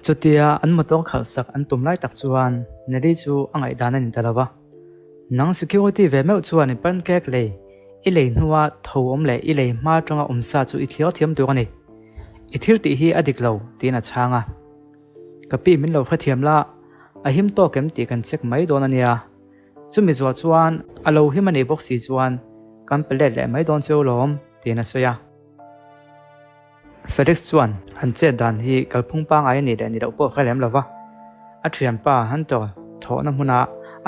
chutia an motor khalsak an tumlai tak chuan nari chu angai dan ani talawa nang security ve meu chuan pan kek le i le hnuwa tho om le i le ma tanga umsa chu i thliar thiam tu ani i thil ti hi adik lo tin a changa kapi min lo khathiam la a him to kem ti kan check mai don ania chumi zo chuan alo himani boxi chuan kan pelet le mai don cheu lom tin a soya Felix chuan han che dan hi kalphung pa ngai ni le ni lo po khalem lova a thiam pa han to tho na huna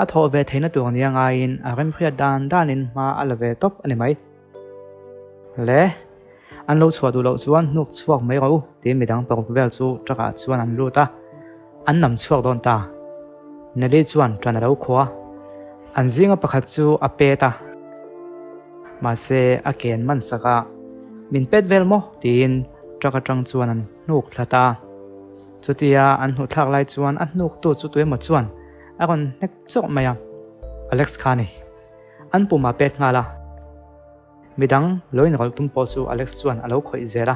a tho ve theina tu ania nga in a rem khria dan danin ma alave top ani mai le an lo chua du lo chuan nuk chuak mai ro ti midang pa vel chu traka chuan an lu ta an nam chuak don ta nali chuan tran ro khwa an zinga pakhat chu a pe ta ma se a ken man saka min pet vel mo tin traka tang chuan an nuk thlata chutia an hu thak lai chuan an nuk tu chu tuema chuan a kon nek chok maya Alex khani an puma pet ngala midang loin rol tum po chu Alex chuan alo khoi zera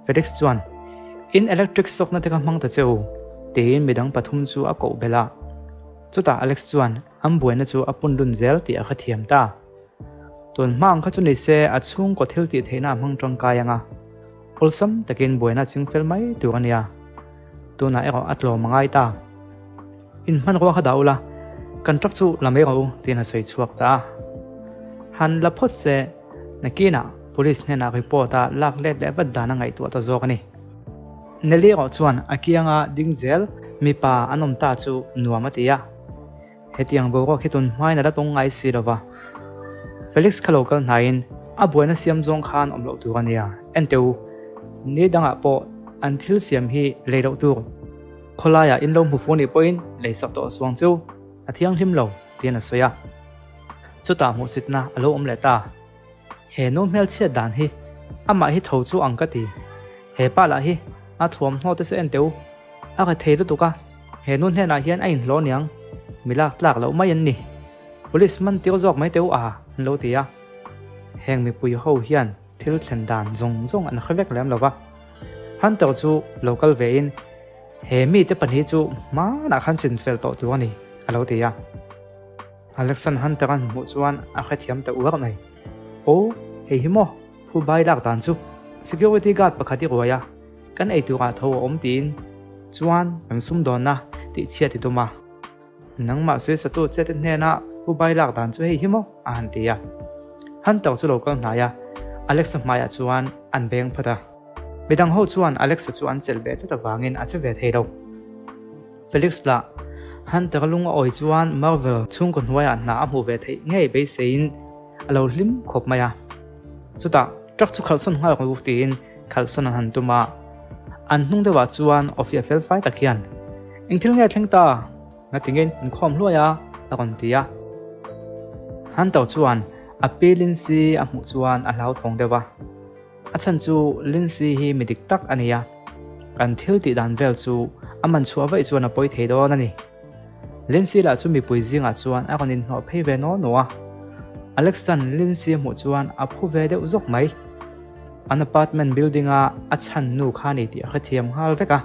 Felix chuan in electric sok na te ka mang ta cheu tin midang pathum chu a ko bela chuta Alex chuan am buaina chu apun lun zel ti a khathiam ta ton mang kha chu nei se a chung ko thil ti theina mang tang kayanga ulsam takin buaina chingfel mai turania tuna ero atlo mangai ta in man ro kha daula contract chu lamei ro tina sei chuak ta han la phot se nakina police ne na report a lak let le bad dana ngai tu ta zok ni neli ro chuan akianga dingzel mi pa anom ta chu nuamatia hetiang bo ro khitun mai na da tong ngai si rova Felix khalokal nain a buaina siam jong khan omlo turania enteu ni danga po anthil siam hi leiro tur kholaya inlo mufuni point leisak to swang chu athiang him lo tiana soya chuta mu sitna alo omleta he no mel che dan hi ama hi tho chu angkati he pa la hi a thuam hno te se enteu a ka theiru tuka he nun he na hian ain lo niang milak tlak lo mai an ni policeman tiu jok mai teu a lo tia heng mi pui ho hian thil thlen dan zong an khawek lem lova han to chu local vein he mi te pan hi chu ma na khan chin fel to tu ani alo tia Alexan han taran mu chuan a khathiam ta uak nei o he himo hu bai lak dan chu security guard pakhati roya kan ei tu ga tho om tin chuan an sum don na ti chia ti tuma nangma se satu che te ne na hu bai lak dan chu he himo a han tia han to chu local na ya Alex maya chuan an beng phata midang ho chuan Alex chuan chelbe ta wangin a che ve theilo Felix la han takalung oi chuan Marvel chung kon huaya na amu ve thei ngei be sein alo lim khop maya chuta trak chu khalson ngal ko tin khalson han tuma an hnung dewa chuan official fight takhian ingthil nge thlengta natingin khom hloya akon tia han to chuan apelin si amu chuan a hlau thong dewa achan chu linsi hi midik tak ania kan thil ti dan vel chu aman chu avai chuan a poi thei do nani linsi la chu mi pui zinga chuan a konin no phei ve no noa Alexan linsi mu chuan a phu ve deuh zok mai an apartment building a achan nu khani ti khathiam hal veka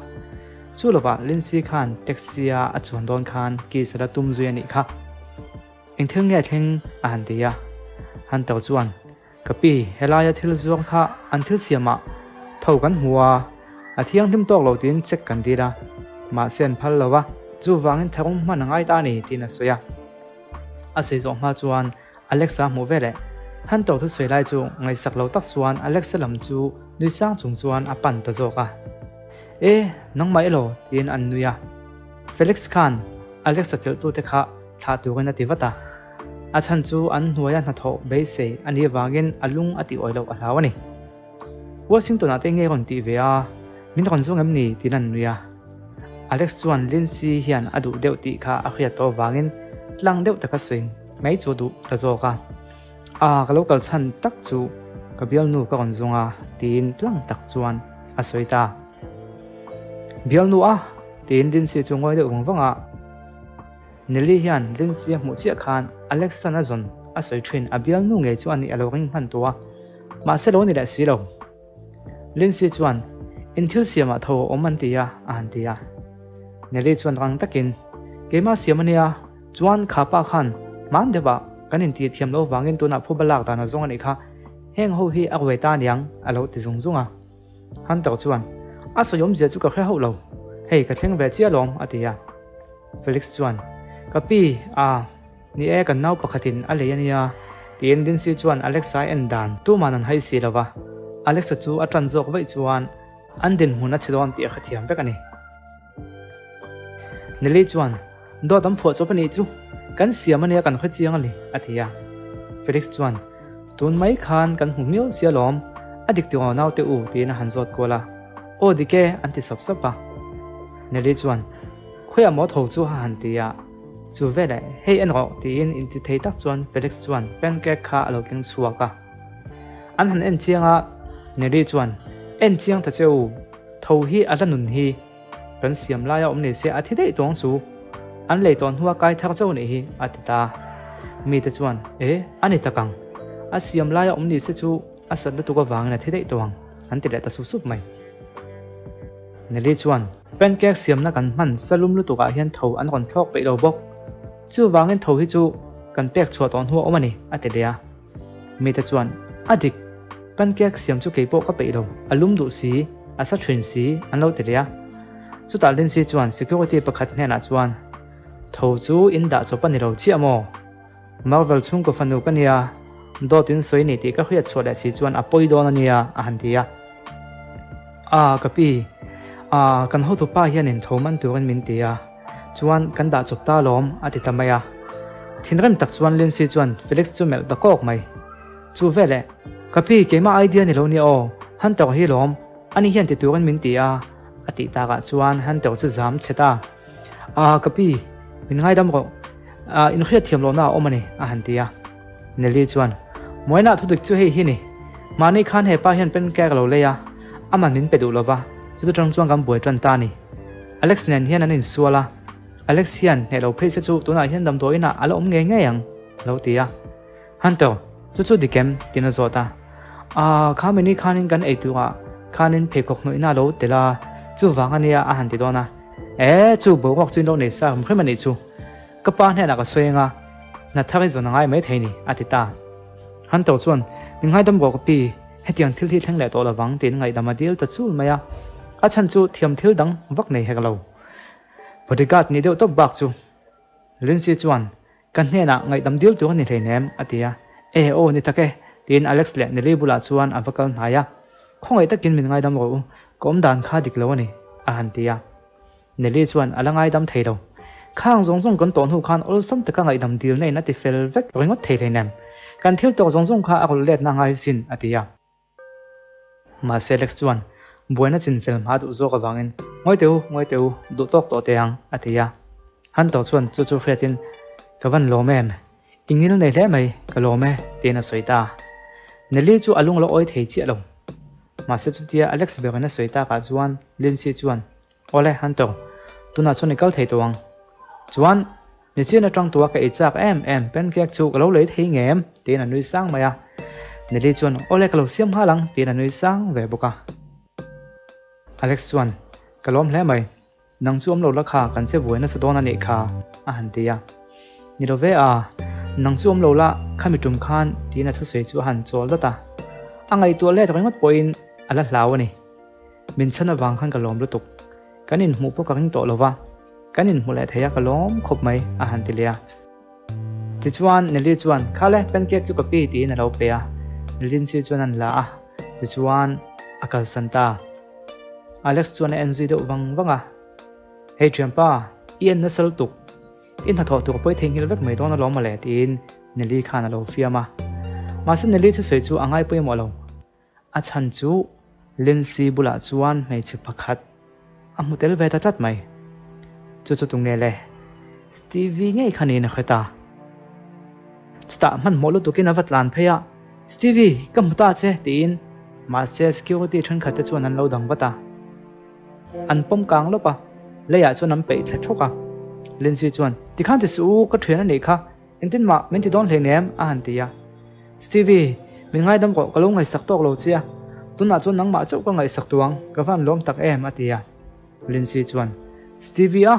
chu lova linsi khan taxia a chuan don khan ki sara tum zui ani kha engthil nge thleng a han tia han to chuan kapi helaya thil zuang kha an thil siama tho kan huwa athiang him tok lo tin check kan dira ma sen phal lawa chu wangin tharum man ngai ta ni tin a soya a sei zo ma chuan Alexa mu vele han to thu sei lai chu ngai sak lo tak chuan Alexa lam chu nui sang chung chuan a pan ta zo ka e nang mai lo tin an nuya Felix Khan Alexa chel tu te kha tha tu gena ti wata a chan chu an hnuaya na tho be se ani wangin alung ati oilo a hlawani Washington ate nge ron ti ve a min ron zung am ni tinan nuya Alex chuan Lindsay hian adu deuh ti kha a khria to wangin tlang deuh taka swing mai chu du ta zo ka a ka local chan tak chu ka bial nu ka ron zunga tin tlang tak chuan a soita bial nu a tin Lindsay chu ngoi deuh wangwanga Nelly hian Lindsay mu chia khan Alexana zon a soi thin a bial nu nge chu ani alo ring han tua ma se lo ni la si lo Lindsay chuan in thil siama tho oman tia an tia neli chuan rang takin keima siamania chuan khapa khan man deba kanin ti thiam lo wangin tuna phubalak dana zong ani kha heng ho hi akwe ta niang alo ti zung zunga han taw chuan asayom je chu ka khe ho lo hei ka thleng ve chia lom atia Felix chuan kapi ni e kan nau pakhatin aleyania tin din si chuan Alexa en dan tu manan hai si lawa Alexa chu atran jok vai chuan an din huna chidon ti khathiam vek ani neli chuan do dam phu chopani chu kan siamania kan kha chiang ali athia Felix chuan tun mai khan kan hu miu sia lom adik ti nau te u ti na hanzot kola o dike anti sap sapa neli chuan khoya mo tho chu han tia chu vele hei en ro ti in ti thei tak chuan Felix chuan pancake kha alo king chuaka an han en chianga neli chuan en chiang ta cheu tho hi ala nun hi kan siam la ya omni se athi dei tong chu an lei ton huwa kai thak cheu ni hi atita mi te chuan ani takang a siam la ya omni se chu asat lu tu ka wang na thi dei tong an ti le ta su sup mai neli chuan pancake siam na kan man salum lu tu ka hian tho an kon thlok pe lo bok chu wangin tho hi chu kan pek chhuat ton huwa omani atelia mi te chuan adik pancake siam chu keipo ka pe lo alum du si asa thrin si an lo telia chu ta len si chuan security pakhat hna chuan tho chu in da chopani ro chi amo Marvel chung ko fanu kania dotin soi ni ti ka khriat chhoda si chuan apoi don ania a hantia kapi kan ho tu pa hian in thoman turin min tia chuan kan da chopta lom atita maya thinrem tak chuan len si chuan Felix chu mel da kok mai chu vele kapi keima idea ni lo ni o han taw hi lom ani hian ti turin min tia ati ta ga chuan han taw chu zam cheta kapi min ngai dam ro in khriat thiam lo na omani a hantia neli chuan moina thudik chu hei hi ni mani khan he pa hian pen ka lo leya aman min pedu lova chu tang chuang kam boi tran ta ni Alex nen hian an in suala Alex hian he lo phei se chu tuna hian dam doina alo om nge nge yang lo tia han taw chu dikem tina zota khameni khanin kan eitua khanin phekok noina lo tela chu wangania a han ti dona chu bo wak chin lo nei sa mkhemani chu kapa hne na ka soenga na thari zona ngai mai theini atita han taw chuan ningai dam go kapi hetiang thil thi thleng le to la wang tin ngai dama dil ta chul maya a chan chu thiam thil dang vak nei hekalo bodyguard ni deuh top bak chu linsi chuan kan hne na ngai dam dil tu ni theinem atia ni take tin Alex le neli bula chuan avakal hnaya khongai takin min ngai dam ro kom dan kha dik lo ni a hantia neli chuan alangai dam theilo khang zong zong kan ton hu khan ol som taka ngai dam dil nei na ti fel vek ringot thei theinem kan thil to zong zong kha akol let na ngai sin atia ma Felix chuan buena chin film ha du zo ka wangin ngoi teu du tok to teang atia han to chuan chu khretin kawan lo mem ingil nei le mai ka lo me te na soita neli chu alung lo oi thei chi alo ma se chu tia Alex berena soita ka chuan linsi chuan ole han to tuna chu nikal thei towang chuan ni china tang tuwa ka ichak em pancake chu ka lo le thei ngem te na nui sang maya neli chuan ole ka lo siam halang te na nui sang ve boka Alex chuan kalom hle mai nang chu lo la kha kan se buena sa dona ni kha a hantia ni ro ve nang chu lo la khamitum khan tina thu sei chu han chol da ta angai to le ringot point ala hlawani min chana wang khan kalom lu tuk kanin mu po karing to lova kanin mu le theya kalom khop mai a hantilia ti chuan neli chuan khale pancake chu kapi ti na lo pe nilin si chuan an la ti chuan akal santa Alex chuan enzi do wanga hei champa ian na sal tuk in ha tho tu poi theng hil vek mai don lo ma le tin neli khana lo fiama ma se neli thu sei chu angai poi mo lo a chan chu lensi bula chuan mei chi pakhat a mutel ve ta tat mai chu tung ne le Stevie ngei khani na khata chuta man mo lo tukin avatlan pheya Stevie kam ta che tin ma se security thon khata chuan an lo dang bata an pom kang lo pa leya chu nam pe thla thoka lensi chuan ti khan ti su ka thena nei kha entin ma men ti don le nem a han tia Stevie min ngai dam ko kalung ngai sak tok lo chia tuna chuan nangmah chauh ka ngai sak tuang ka van lom tak em atia Lindsay chuan Stevie a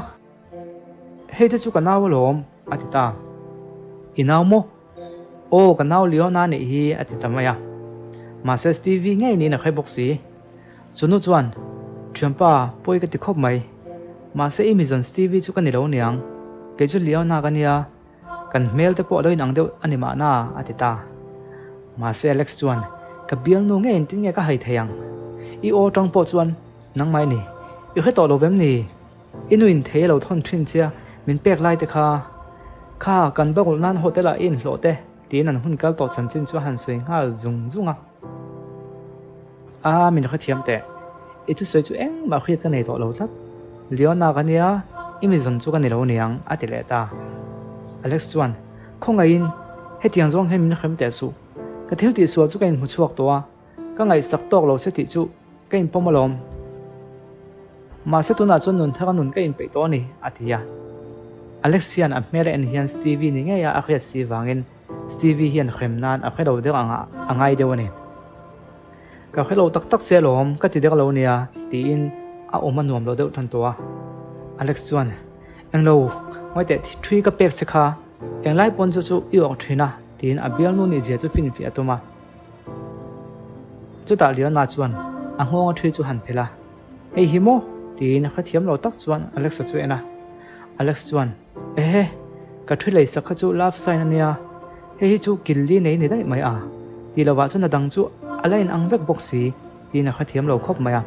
hei te chu ka naw lom atita inaw mo o ka naw Leona ni hi atita maya ma se Stevie ngai ni na khai boxi chunu chuan thiampa poi ka ti khop mai ma se Amazon Stevie chu ka ni lo niang ke chu Leona ka nia kan mail te po loin ang deuh anima na atita ma se Alex chuan ka bial nu nge in tin nge ka hai theyang I o tang po chuan nang mai ni I he to lo vem ni inuin thei lo thon thin chia min pek lai te kha kan bagul nan hotel a in hlo te tin an hun kal to chan chin chu han soi ngal zung zunga a min kha thiam te itu soi chu eng ma khriat ka nei to lo tlat Leona ka nia Amazon chu ka ni lo niang atile ta Alex chuan khonga in he tiang zong he min khem te su ka thil ti sual chu ka in mu chuak to a ka ngai sak tok lo se ti chu ka in pomalom ma se tuna chuan nun thaka nun ka in pe to ni atia Alexian a mele en hian Stevie ni nge ya a khriat si wangin Stevie hian khem nan a khelo de anga angai de wani ka khelo tak tak se lom ka ti de lo nia ti in a oma nuam lo de than to a Alex chuan englo moi te three ka pek se kha englai pon chu I ok thina tin a bial nu ni je chu fin fi atoma chu ta Leona chuan a ngonga thri chu han phela ei hi mo tin kha thiam lo tak chuan Alex chu ena Alex chuan ka thri lei sakha chu love sign ania hi chu killi nei ni dai mai a ti lawa chu na dang chu alain ang vek boxi tin kha thiam lo khop maya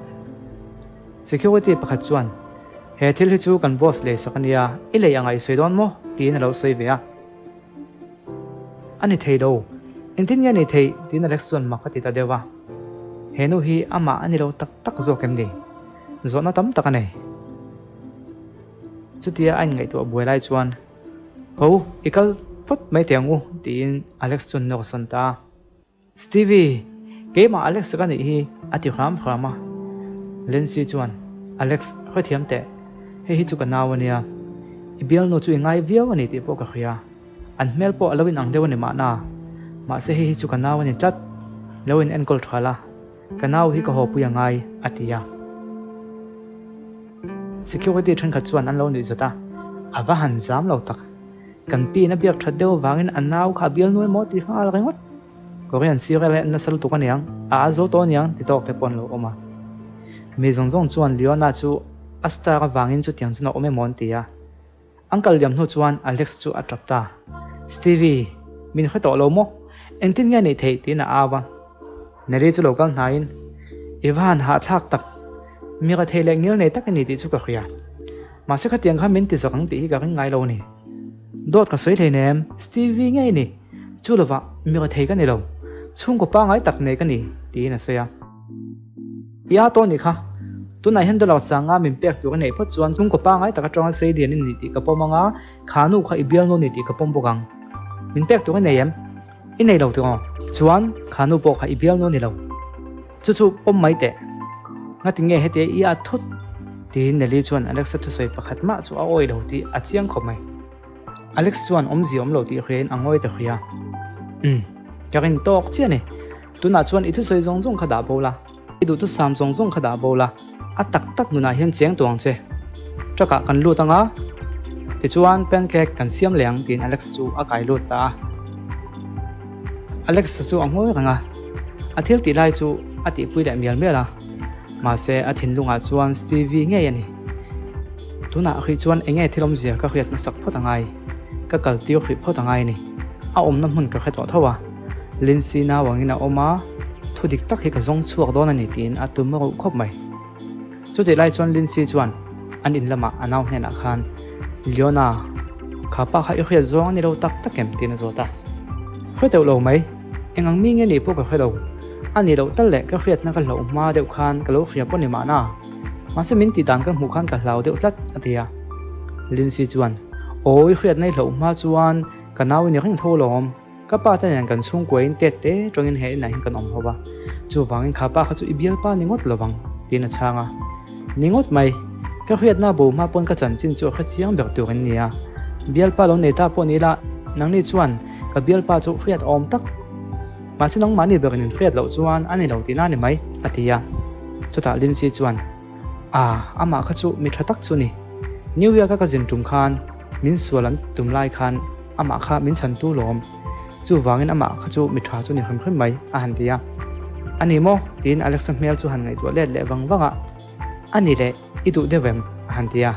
security pakhat chuan he thil hi chu kan boss le sakania I le angai soidon mo tin lo soi ve a ani thei do intin ya ni thei tin Alex chuan makati ta dewa henu hi ama ani lo tak tak zo kem ni zo na tam tak anei chutia anh ngai to buai lai chuan ho ikal pot mai tiangu tin Alex chun no santa Stevie ke ma Alex ka ni hi ati kham khama Lindsay chuan Alex khoi thiam te hi chu ka nawania ibial no chu ngai viaw ani ti po ka khia an mel po alawin ang dewani ma na ma se hi chu ka nawani tlat lawin enkol thala kanaw hi ka ho pu yangai atia security than kha chuan an lo ni zata awa han zam lo tak kan pi na biak thadeu wangin an naw kha bial noi mo ti kha rengot korean sirele na sal tu kaniang a zo to niang ti tok te pon lo oma me zong zong chuan Leona chu asta ka wangin chu tiang chu na ome mon tia uncle yam no chuan Alex chu atrapta Stevie min kha to lo mo entin nga ni thei ti na awa nari chu lokal nain Ivan ha thak tak mi ka thei le ngil nei tak ni ti chu ka khia ma se kha tiang kha min ti zakang ti hi ka ngai lo ni dot ka soi thei nem Stevie ngai ni chu lova mi ka thei ka ni lo chung ko pa ngai tak nei ka ni ti na soya ya to ni kha tu nai hen do law sanga min pek tu ka nei phot chuan chung ko pa ngai tak atang sei dian ni ti ka pomanga khanu kha ibial no ni ti ka pom bokang min pek tu ka nei em I nei lo tu chuan khanu po kha ibial no ni lo chu chu pom mai te ngati nge hete I a thut ti neli chuan Alex thu soi pakhat ma chu a oi lo ti a chiang khop mai Alex chuan omzi om lo ti khen angoi te khia karin tok chia ni tuna chuan I thu soi zong zong kha da bola I du tu sam zong zong kha da bola a tak tak nuna hian cheng tuang che traka kan lu tanga ti chuan pancake kan siam leng tin Alex chu a kai lut ta Alex chu angoi ranga athil ti lai chu ati pui da mial mela ma se athin lunga chuan Stevie nge yani tuna khi chuan enge thilom zia ka khiat na sak photangai ka kal tiu khri photangai ni a om na mun ka kha to thawa Lindsay na wangina oma thudik tak hi ka zong chuak don ani tin atum ro khop mai chu te lai chuan Lindsay chuan an in lama anaw hena khan Leona khapa kha I khia zong ni ro tak takem tin zota khoi te lo mai engang mi nge ni po ka khelo ani lo tal le ka khiat na ka lo ma deuh khan ka lo khria pon ni ma na ma se min ti dan ka mu khan ka hlau deuh tlat atia Lindsay chuan oi khiat nei lo ma chuan ka naw ni ring tho lom ka pa ta yan kan chung koin te te tongin he na hin kan om hoba chu wangin khapa kha chu ibial pa ningot lowang tin a changa ningot mai ka khiat na bo ma pon ka chan chin chu kha chiang ber tu rin nia bial pa lo nei ta pon ni la nang ni chuan ka bial pa chu khiat om tak ma se nong mani berin khiat lo chuan ani lo ti na ni mai atia chuta Lindsay chuan ama kha chu mi thatak chu ni New Year ka jin tum khan min sualan tum lai khan ama kha min chan tu lom chu wangin ama kha chu mi tha chu ni kham kham mai a han tia ani mo tin Alex Mel chu han ngai tu le wanga ani le idu devem han tia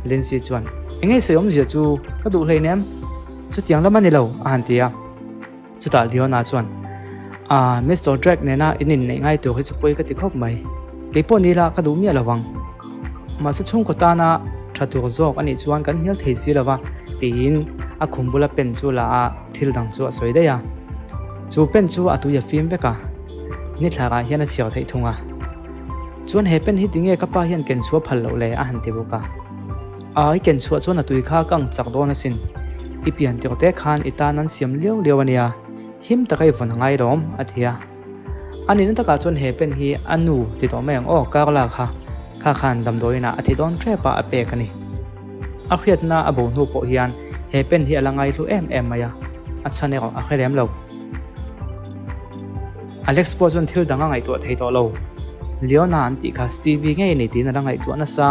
Lindsay chuan engei seom je chu ka du hlei nem chu tiang lamani lo a han tia chuta Leona chuan Mr. Drake nena inin nei ngai tu hi chu poi ka ti khop mai ke po ni la ka du mi lawang ma sa chung ko ta na thatur zok ani chuan kan hial thei si lawa tin a khumbula pen chu la thil dang chu soi de ya chu pen chu atu ya film beka ni thlara hian a chiao thei thunga chuan he pen hi tinge ka pa hian ken chu phal lo le a han ti buka ai ken chu chuan atui kha kang chak don a sin ipian te te khan ita nan siam leo ania him takai von ngai rom athia ani nan taka chuan he pen hi anu ti to meng o karla kha khan dam doina athi don trepa a pe kani a khiat na abo nu po hian he pen hi alangai lu em maya achane ro a khrem lo Alex po chuan thil danga ngai to thei to lo Leona anti kha Stevie nge ni tin rangai to na sa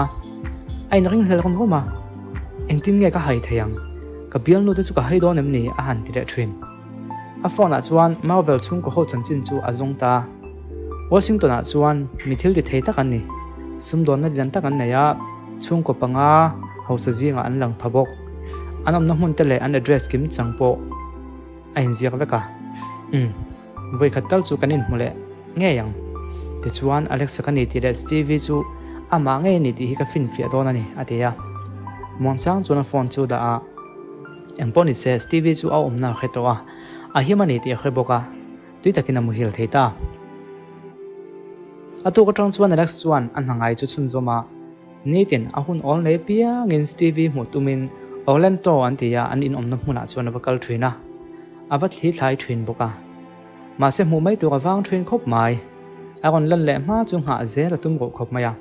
ai ring hel rom roma engtin nge ka hai theyang ka bial nu te chu ka hai don em ni a han ti re thin a phone a chuan Marvel chung ko ho chanchin chu azong ta Washington a chuan mithil ti thei takan ni sumdon na dian takan ne ya chung ko panga hausa zinga an lang phabok anom na mun tele an address kim changpo ain ziak veka voi khatal chu kanin mule nge yang ti chuan Alex kani ti le Stevie chu ama nge ni ti hi ka fin fi don ani atia monchang chu na phone chu da a emponi se Stevie chu a umna khetoa a himani ti kheboka tui takina muhil theita atu ko tang chuan Alex chuan an hangai chu chun zoma nitin ahun ol nei pia ngin Stevie mutumin Orlando antia an in omna hmuna chuan vakal thina avat hi thlai thin boka ma se mu mai tu awang thin khop mai agon lan le ma chu nga zera tum go khop maya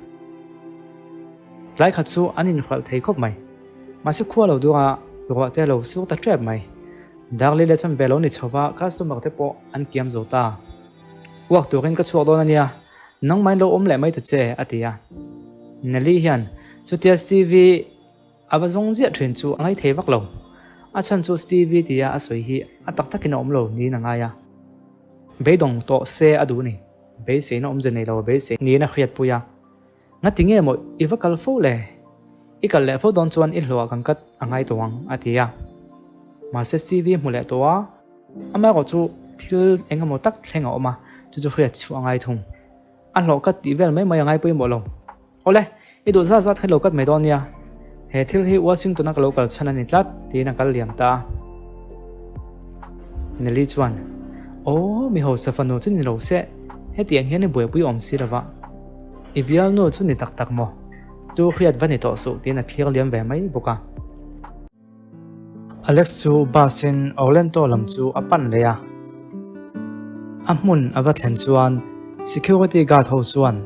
lai khat chu anin khwal thei khop mai ma se khwa lo duwa ro te lo su ta trap mai darli le cham belo ni chowa customer te po an kiam zota wak tu ren ka chu don ania nang mai lo om le mai ta che atia nali hian chutia Stevie abazong zia thrin chu angai thei vak lo a chan chu Stevie tia a soi hi atak takin om lo ni na nga ya beidong to se adu ni be se na om je nei lo be se ni na khiat puya nga tinge mo ivakal fo le ikal le fo don chuan I hlo kan kat angai towang atia ma se Stevie mule towa ama go chu thil engamo tak thlenga oma chu khiat chu angai thung an lo kat ti vel mai mai angai pui mo lo ole I do za khelo kat me don ya he thil hi Washington a local chana ni tlat ti na kal liam ta neli chuan mi ho safano chu ni lo se he tiang hian ni boi pui om si lawa ibial no chu ni tak tak mo tu khiat vani to su ti na thlir liam ve mai buka Alex chu basin Orlando lam chu apan le ya amun avathen chuan security guard ho chuan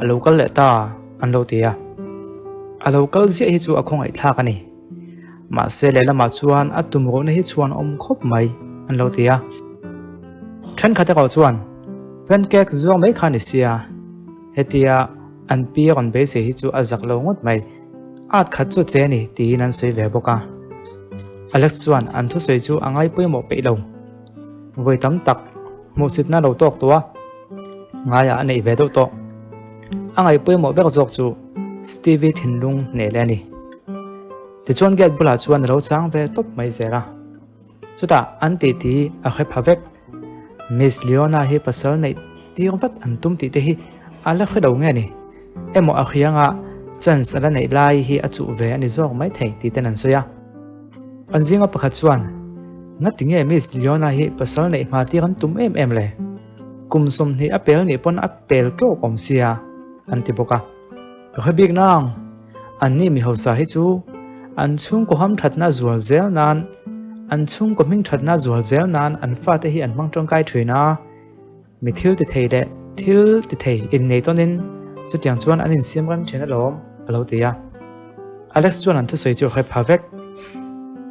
local le ta an lo tia a local zia hi chu akhong ai thak ani ma se le lama chuan atum ro na hi chuan om khop mai an lo tia than khata ko chuan pancake zuang mai khani sia hetia an pi ron be se hi chu azak lo ngot mai at khat chu che ni ti nan sei ve boka Alex chuan an thu sei chu angai pui mo pe lo voi tam tak mo sit na lo tok tua ngaya anei ve do to angai pui mo bek jok chu Stevie thinlung ne leni ti chuan get bula chuan ro chang ve top mai zera chuta an ti a khe phavek Miss Leona hi pasal nei ti vat an tum ti te hi ala khadau nge ni emo a khianga chance ala nei lai hi achu ve ani zok mai thei ti tenan soya anjinga pakhat chuan ngatinge Miss Leona hi pasal nei ma ti kan tum em le kumsum ni apel ni pon apel tlo om sia antiboka kha big nang anni mi hosa hi chu an chung ko ham thatna zual zel nan an chung ko ming thatna zual zel nan an fa te hi an mang tong kai thina mi thil ti thei de thil ti thei in nei tonin chu tiang chuan anin siam ram chena lom alo tia Alex chuan an thu soi chu kha phavek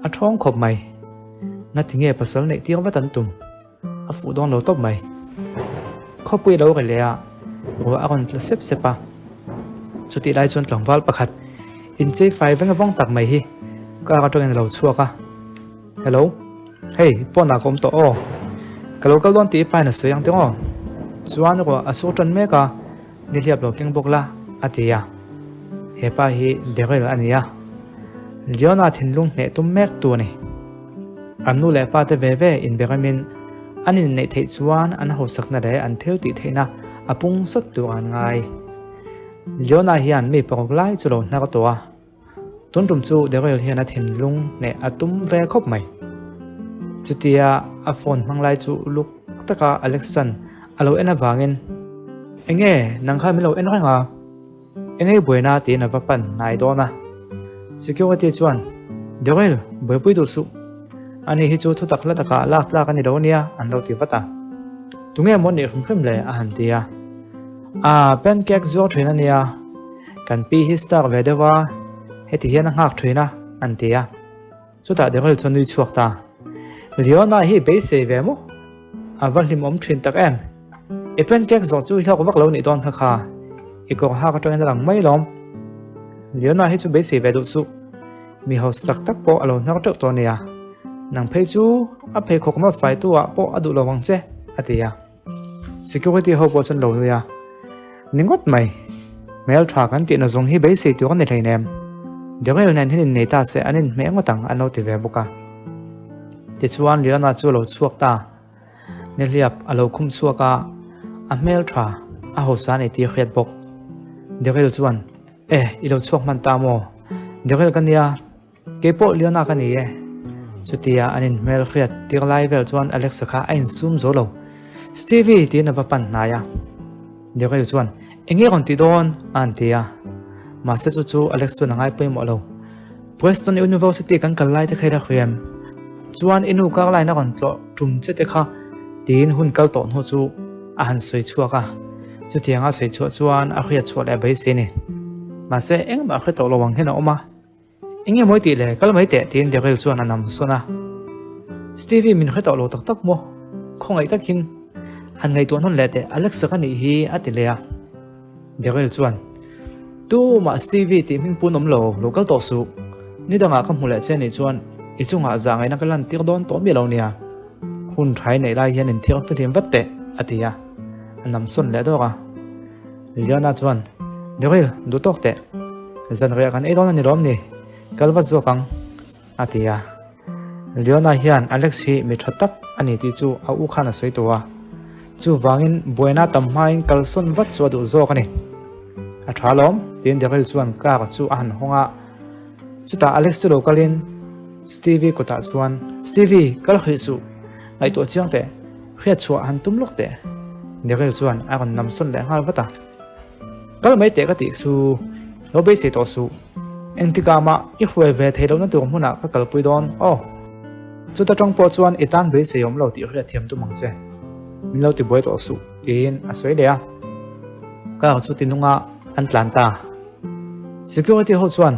a thong khop mai na tinge pasal nei tiang wa tan tum a fu don lo top mai kho pui lo ka le a ro a kon tla sep sepa chuti lai chon tlangwal pakhat in chei fai venga vong tak mai hi ka tong en lo chuaka hello hey pona kom to o kalo kal don ti pai na soyang te ngo chuan ro a su ton me ka ni liap lo keng bok la atia hepa hi derel ania liona thinlung ne tum mek tu ni anu le pa te ve ve in bekamin anin nei thei chuan an ho sakna le an thel ti theina apung sat tu an ngai liona hian mi pok lai chulo na ka to a tun tum chu derel hian a thinlung ne atum ve khop mai chutia a phone manglai chu luk taka alexan alo ena wangin enge nang kha milo en nga enge buena ti na vapan nai do na security chuan derel boi pui tu su ani hi chu thu takla taka lak lak ani do nia an lo ti vata tunge mon ni khum le a han tia a pancake zo thina nia kan pi hi star ve dewa heti hian ngak thina an tia chuta derel chonui chuak ta liona hi be se ve mo awan lim om thin tak em e pancake zo chu hi wak lo ni don kha kha e ko ha ka toin lang mai lom liona hi chu be se ve du su mi house tak tak po alo nak tok to nia nang phei chu a phei khok not fai tu a po adu lo wang che atia security ho po chon lo ya ningot mai mel thra kan ti na zong hi be se tu kan nei nem derel nan hin nei ta se anin me ngotang ano ti ve buka ti chuan liona chu lo chuak ta ne liap alo khum chuaka a mel thra a ho sa nei ti khet bok derel chuan ilo chuak man ta mo derel kania ke po liona kan ni e chutia anin mel khiat tirlai vel chuan alexa kha ain sum zo lo stevie ti na vapan naya derel chuan engi ron ti don an tia ma se chu alex chu nangai pe mo lo Preston University kan kalai te khaira khriam chuan inu ka lai na kon tlo tum che te kha tin hun kal to no chu a han soi chuaka chutia nga soi chu chuan a khriat chu le bai se ni ma se eng ma khre to lo wang hena oma inge moi ti le kal mai te tin derel chuan anam sona Stevie min khre to lo tak tak mo khongai takin han ngai ton hon le te alex ka ni hi atilea derel chuan tu ma Stevie ti min punom lo local to su ni danga ka mule che ni chuan i chunga zangai na kalan tir don to mi lo nia hun thai nei lai hian in thir filim vatte atia anam son le do ga liana chuan derel du tok te zan ria kan e don ni rom ni kalwa zo kang atia liona hian alex hi mi thatak ani ti chu a u khana soi towa chu wangin buena tamhain kalson vat chu du zo kani a thalom tin derel chuan ka chu an honga chuta alex tu lokalin Stevie kota chuan Stevie kal khi chu ai to chiang te khia chu an tum lok te derel chuan a kon nam son le hal vata kal mai te ka ti chu lo be se to su entikama I hwe ve thelo na tu huna ka kal pui don chuta tong po chuan itan be se yom lo ti khia thiam tu mang che min lo ti boi to su tin a soi le a ka chu tinunga Atlanta security ho chuan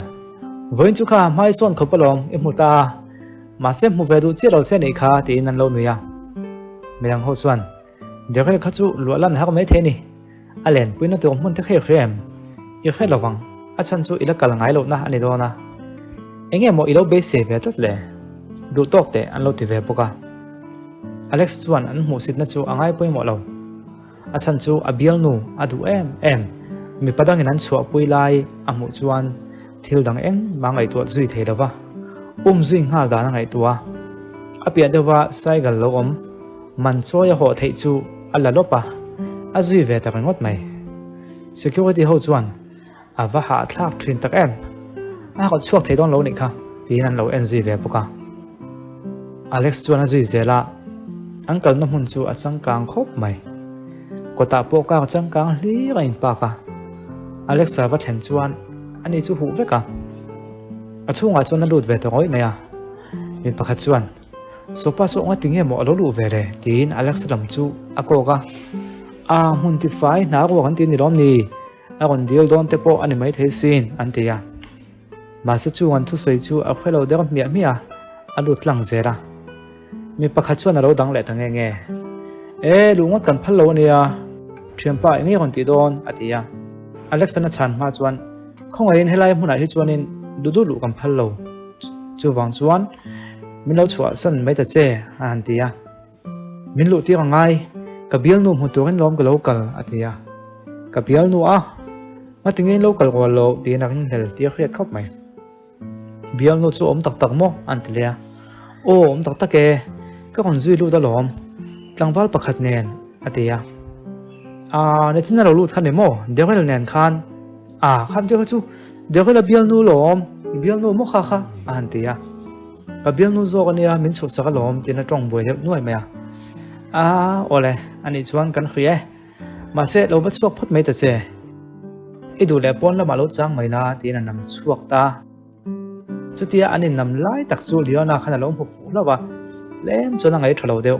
voin chu kha mai son khopalom imuta ma se mu vedu chi lo che nei kha ti nan lo nuya mirang ho chuan derel kha chu lualan ha mai the ni alen puina tu mun te khe khrem I khe lawang a chan chu ila kal ngai lo na ani do na enge mo ilo be se ve tat le du tok te an lo ti ve boka alex chuan an mu sit na chu angai poi mo lo a chan chu abial nu adu em mi padang in an chua pui lai amu chuan thil dang eng mangai tu zui theilawa zui ngal da na ngai tua apia dewa saigal lo om man choya ho thei chu ala lopa azui ve ta ngot mai security ho chuan awa ha thlak thin tak em a ko chuak thei don lo ni kha tin an lo NG ve poka alex chuan azui zela uncle na hun chu achang kang khop mai kota po ka chang kang hli rain pa ka alexa va then chuan ani chu hu veka achunga chuan lut ve to ngoi maya mi pakhat chuan sopa so nga tinge mo alo lu ve le tin alex lam chu akoga a hun ti fai na ro kan tin ni rom ni a kon deal don te po ani mai thei sin antia ma se chu an thu sei chu a khelo der mi a alut lang zera mi pakhat chuan alo dang le tange nge lu ngot kan phalo nia thiam pa nge kon ti don atia Alexa na chan ma chuan khongai in helai hmunah hi chuanin dudu lu kam phal lo chu wang chuan min lo chua san mai ta che an tia min lu ti ngai ka bial nu mu turin lom ka local atia ka bial nu a ma tingin local ko lo ti na kin hel ti khriat khop mai bial nu chu om tak tak mo an tilia o om tak tak e ka kon zui lu da lom tlangwal pakhat nen atia ne chin lo lu khan ne mo dewel nen khan khan te chu dewel bial nu lom bial nu mo kha an tia ka bial nu zo ania min chu sa lom ti na tong boi nuai mai ole ani chuan kan khrie ma se lo ba chuak phot mai ta che idu le pon la ma lo chang mai na ti na nam chuak ta chutia ani nam lai tak chu liona khana lo mu fu lawa lem chona ngai thalo deu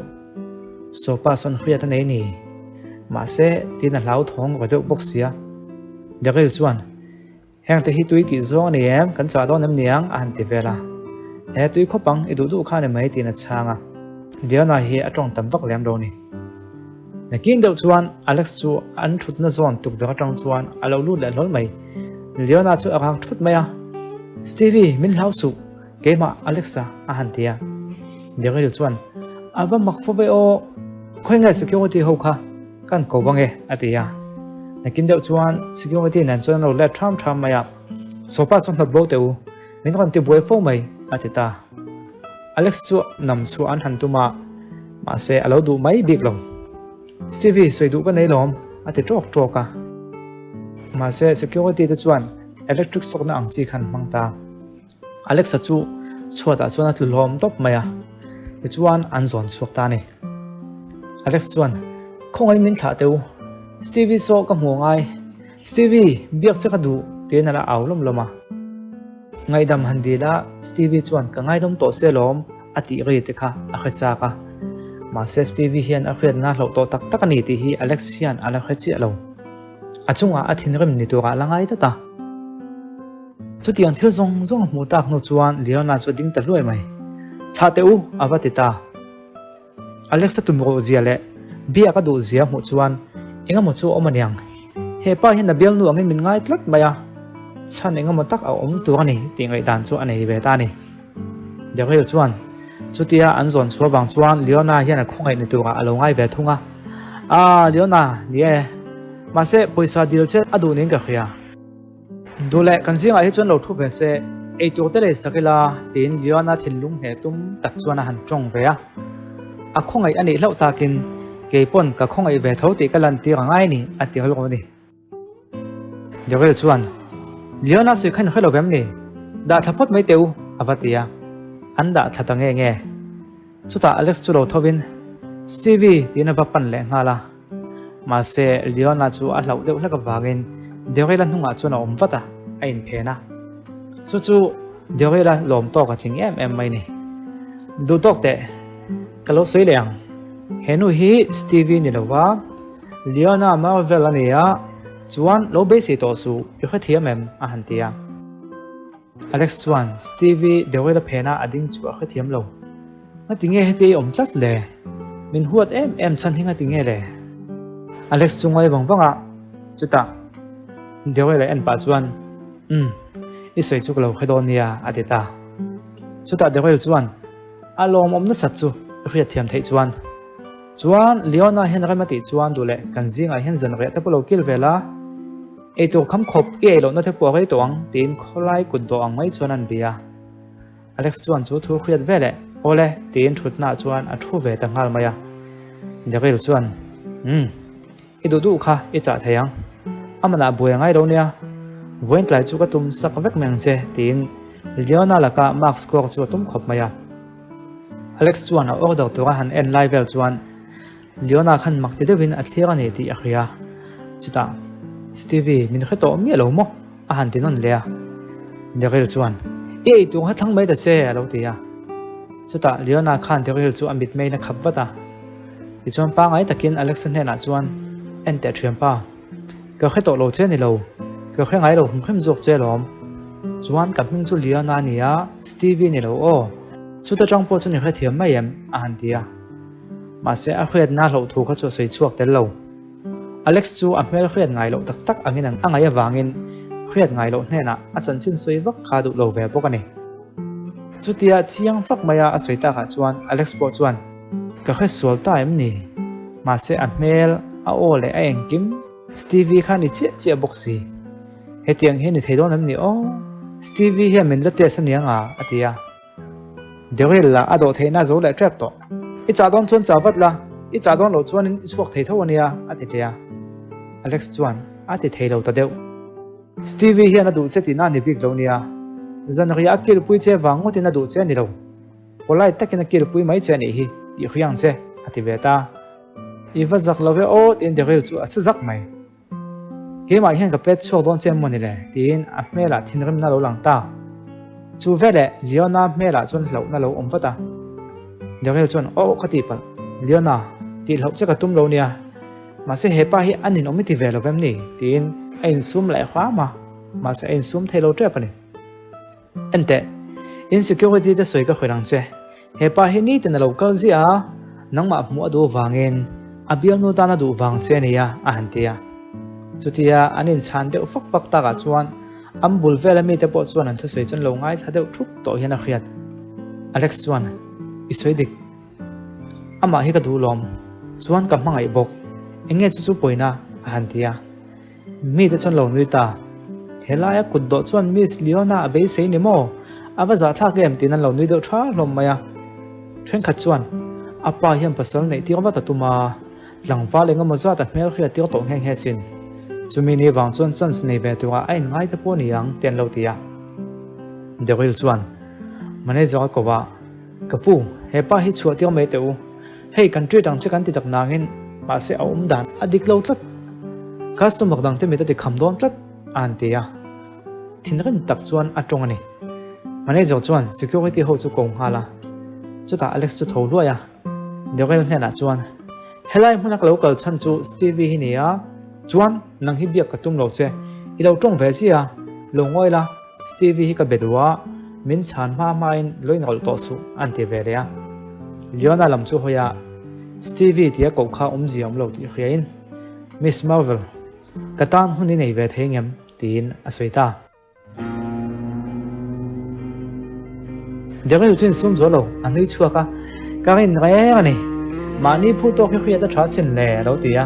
so pa son khria ta nei ni ma se ti na lau thong ko deu box sia deril chuan heng te hi tui ti zo ni em kan cha do nam niang an ti vela tui khopang idu du kha ne mai ti na changa liona hi atong tam vak lem do ni na kin deu chuan Alex chu an thut na zon tuk vek atong chuan alo lu le lol mai liona chu arang thut maya Stevie min lau su keima Alexa han tia deril chuan ava mak fo ve o khoi ngai security ho kha kan ko bange atia na kin deu chuan security nan chuan lo le tham maya sopa son not bo teu min kon ti boi fo mai atita Alex chu nam chu an han tuma ma se alo du mai big lo Stevie soi du ka nei lom ati tok ka ma se security te chuan electric sok na ang chi khan mangta Alexa chu chuata chuan tu lom top maya te chuan an zon chuak ta ni Alex chuan khongai min tha teu Stevie so ka mu ngai Stevie biak cha ka du te na la aulom loma ngai dam handila Stevie chuan ka ngai dom to se lom ati ri te kha a khacha ka ma se Stevie hian a khret na hlo to tak tak ani ti hi Alex hian ala khachi alo achunga athin rem ni to ga langai ta chuti an thil zong mu tak no chuan Leona chu ding ta hloi mai tha teu avatita Alexa tumro zia le bia ka du zia mu chuan enga mu chu omaniang he pa hin na bel nu angin min ngai tlat maya chan enga mo tak a om tu ani tingai dan chu anei ve ta ni deril chuan chutia an zon chua bang chuan Leona hian a khongai ni tu ga alo ngai ve thunga Leona nie ma se poisa dil che adu ning ka khia dole kan zinga hi chuan lo thu ve se ei tu te le sakila tin Leona thilung he tum tak chuan a han tong ve a khongai ani hlau takin keipon ka khongai ve tho ti kalan ti rangai ni ati hol ko ni deril chuan Leona sui khan khelo vem ni da thapot mai teu avatia anda thata nge chuta Alex chu lo thovin Stevie tina va pan le ngala ma se Leona chu a hlau deuh hlaka wangin derila hnunga chuan a om vata a in phena chu derila lom to ka thing em mai ni du tok te kalo soi leang henu hi Stevie ni lowa Leona Marvel ania chuan lo be se to su i kha thiam em a han tia Alex chuan Stevie derila phena ading chu a kha thiam lo a tinge heti om tlat le min huat em chan hinga tinge le Alex chungai wangwanga chuta derila en pa chuan i soi chu lo khadonia adita chuta derila chuan alom om na sat chu ria thiam thei chuan Leona hen ramati chuan dule kan zinga hen zan re ta polo kil vela e to kham khop e lo na the po gai tong tin kholai kun do ang mai chuan an bia Alex chuan chu thu khriat vele ole tin thutna chuan a thu ve ta ngal maya deril chuan i du kha i cha theyang amana buya ngai ro nia voin tlai chu ka tum sak vek meng che tin Leona laka mark score chu tum khop maya Alex chuan a order to han en level chuan Leona khan makti devin a thlega ne ti a khia chuta Stevie min khato mi lo mo a han tinon le deril chuan e tu ha thang mai da che lo tia chuta Leona khan deril chu amit mai na khap wata ti chuan pa ngai takin Alex ne na chuan en te thiam pa ka khato lo che ni lo ka khe ngai lo hum khem jok che lom chuan ka hming chu Leona nia Stevie ni lo o chuta tang po chu ni kha thiam mai em a han tia ma se a khret na lo thu kha chu sei chuak tel lo Alex chu a hmel khriat ngai lo tak tak angin ang angai awangin khriat ngai lo hne na a chan chin soi vak kha du lo ve bawk ani chutia chiang fak maya a soita kha chuan Alex po chuan ka khe sual ta em ni ma se a hmel a ole a engkim Stevie khan ni che boxi hetiang he ni theidon am ni o Stevie he min la te sanianga atia derilla ado theina zo le trap to I cha don chon chavat la I cha don lo chuan in suak thei tho ania atitia Alex chuan ati thei lo ta deu Stevie hian adu cheti na ni big lo nia zanria kil pui che wango tin adu che ni lo polai takin kil pui mai che ni hi ti khiang che ati beta iwa zak lo ve o tin deril chu asa zak mai ke mai hian ka pet chok don che moni le tin a hmela thinrim na lo lang ta chu vele Leona hmela chon lo na lo omwata deril chon o khati pal Leona ti lo che ka tum lo nia ma se hepa hi anin omiti velo vem ni tin ein sum lại khóa mà sẽ ein sum thay lâu trep này ente insecurity te soi ka khoirang che hepa hi ni ten lo kal zia nang ma mu adu wangin abial nu ta na du wang che ne ya a han tia chutia anin chan deuh fak fak ta ka chuan am bul vel mi te po chuan an thu sei chon lo ngai tha deuh thup to hian a khiat Alex chuan I soi dik ama hi ka du lom chuan ka hmangai bok enge chu poina a han tia mi te chon lo nui ta helaya kuddo chuan Miss Leona abe sei ni mo awa za thak em tin an lo nui do tha lom maya theng khat chuan apa hiam pasal nei ti wa ta tuma langwa lenga mo za ta hmel khria ti to heng he sin chumi ni wang chuan chance nei ve tuwa ai ngai ta po ni ang ten lo tia deril chuan manager ko wa kapu hepa hi chu ti me teu hei country tang che kan ti tak nangin ma se aum dan adik lo tlat customer dang te me ta kham don tlat an tia thinrin tak chuan atong ani manager chuan security ho chu kong hala chuta Alex chu tho lo ya derel hna chuan helai hmunak local chan chu Stevie hi nia chuan nang hi biak ka tum lo che I lo tong ve sia lo ngoi la Stevie hi ka bedua min chan ma main loin hol to su an ti ve ria Leona lam chu hoya Stevie tia ko kha ziam lo ti khiain Miss Marvel katan huni nei ve thengem tin asoita derel chin sum zo lo anui chuaka karin re ani mani phu to khia ta tha chin le lo tia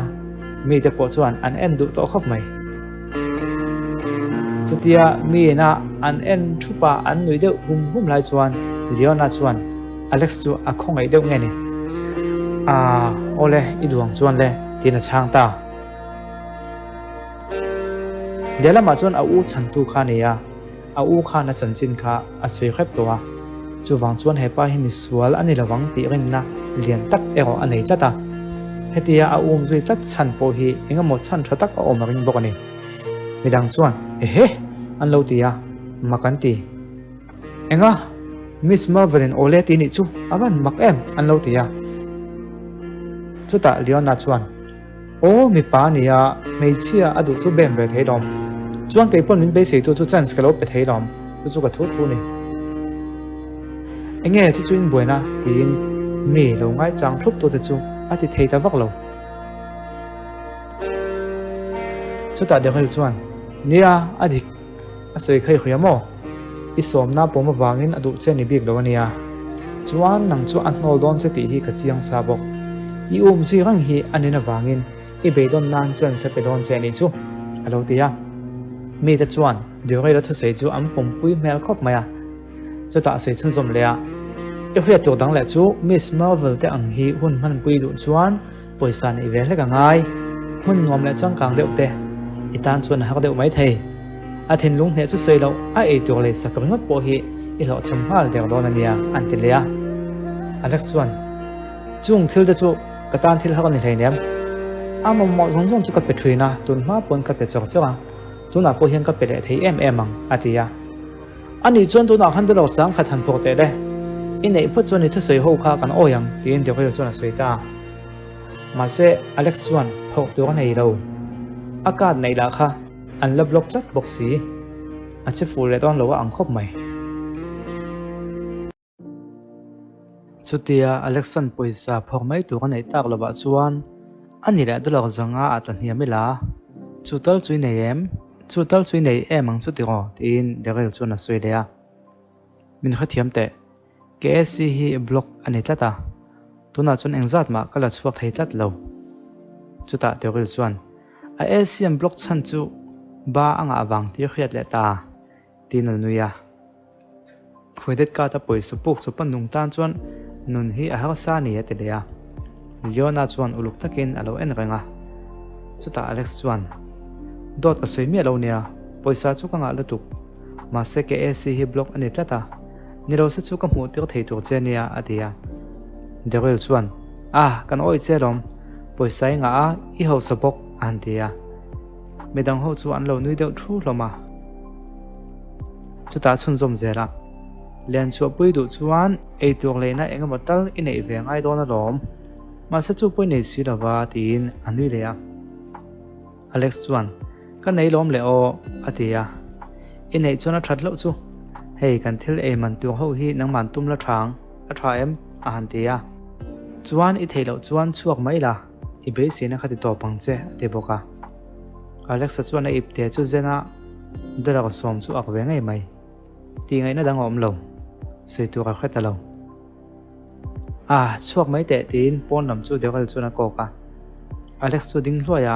mi te po chuan an en du to khop mai chutia mi na an en thupa an nui de hum lai chuan Leona chuan Alex chu a khongai deuh nge ni ole I duang chuan le tin a chang ta Dela ma chuan a u chan tu kha nia a u kha na chan chin kha a sei khep to a chu wang chuan hepa hi mi sual ani lawang ti rin na lian tak ero anei tata hetia a zui tat chan po hi enga mo chan thatak a om ring bok ani midang chuan he an lo tia makanti enga Miss Marvelin ole ti ni chu awan mak em an lo tia chuta Leona chuan o mi pa nia mei chia adu chu bem ve theidom chuan ke pon min be sei tu chu chance ka lo pe theidom chu ka thu thu ni enge chu chuin boina tin mi lo ngai chang thup tu te chu ati theita vak lo chuta de hel chuan nia adik asoi khai khuyamo isom na pom wangin adu che ni bik lo ania chuan nang chu an hol don che ti hi ka chiang sa bok I si rang hi anina wangin I be don nan chan se pe don che ni chu alo tia mi ta chuan direi la thu sei chu am pom pui mel khop maya chuta sei chun zom lea I hria to dang le chu Miss Marvel te ang hi hun man pui du chuan poisa nei ve le ka ngai hun ngom le chang kang deuh te itan chuan hak deuh mai thei a thin lung hne chu sei lo a ei tur le sakringot po hi I lo cham hal der don ania an ti lea Alex chuan chung thil te chu katan thil hak ni hlei nem amom mo zong zong chu ka petrina tun ma pon ka pe chok chawa tuna po hian ka pe le thei em ang atia ani chuan tuna han de lo sang khat han po te le inei po chuan ni thu sei ho kha kan oyang tin de khoi chuan soita ma se Alex chuan phok tu nei lo akat nei la kha an la block tat boxi a che ful le don lo ang khop mai chutia Alexan poisa phok mai tu kan nei tak lo ba chuan ani la dolok zanga atan hiamila chutal chui nei em ang chu tiro tin derel chuna soilea min khathiam te KSC hi block ani tlata tuna chun engzat ma kala chuak thei tlat lo chuta derel chuan a ACM block chan chu ba anga awang ti khiat le ta tin anuya khoidet ka ta poisa puk chu panung tan chuan nun hi a har sa ni ate leya Leona chuan uluk takin alo en renga chuta Alex chuan dot a soimi alo nia poisa chu kanga lutuk ma se KSC hi block ani tlata niro se chu ka hmu tir thei tur chenia atia derel chuan kan oi cherom poisa nga a I ho sabok an tia medang ho chu an lo nui deuh thu hloma chuta chun zom zera len chu pui du chuan ei tur leina engamatal inei ve ngai dona lom ma se chu pui nei si lawa tin anui leya Alex chuan ka nei lom le o atia inei chuna that lo chu hei kan thil e man tu ho hi nang man tum la thang a tha em a han tia chuan I theilo chuan chuak mai la I be sina khati to pangche te boka Alex chuan a ipte chu zena dara ka som chu ak ve ngai mai ti ngai na dang om lo sei tu ka khata lo chuak mai te tin pon lam chu derel chuna ko ka Alex chu ding hloya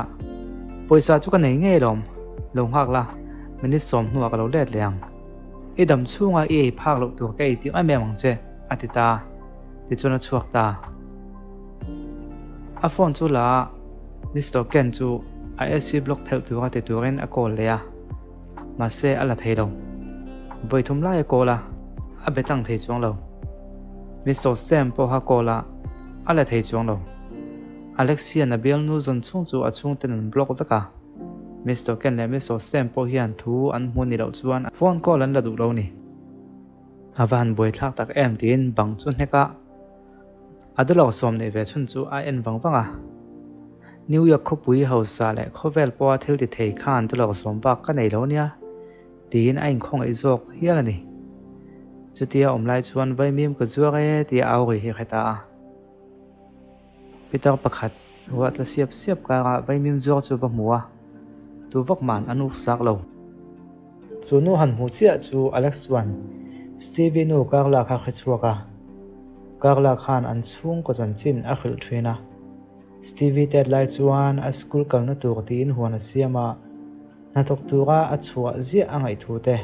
poisa chu ka nei nge lom lo hak la minit som hnuwa ka lo let leang I dam chunga I phak lo tur ke ti ai memang che atita ti chuna chuak ta a phone chu la Mr. Ken chu ISC block phel tu ka te turin a call leya ma se ala theilo voi thum lai ko la a betang thei chuang lo Mr. Sam po ha ko la ala thei chuang lo Alexia na bel nu zon chung chu a chung ten block veka Mr. Ken le Mr. Sam po hian thu an hmun ni lo chuan phone call an la du lo ni avan boi thak tak em tin bang chu hneka adalo som nei ve chun chu a en wangwanga New York khopui hausa le khovel po thil ti thei khan dalo som ba ka nei lo nia tin a in khong ai jok hian ani chutia omlai chuan vai mim ko zuare ti auri hi khata Peter pakhat wat la siap ka vai mim zok chu va muwa tu vok man anu sak lo chu nu han hu chia chu Alex chuan Stevie nu karla kha khchuaka karla khan an chung ko chan chin a khil thina Stevie tet lai chuan a school kal na tur tin huana siama na tok tura a chua zia angai thu te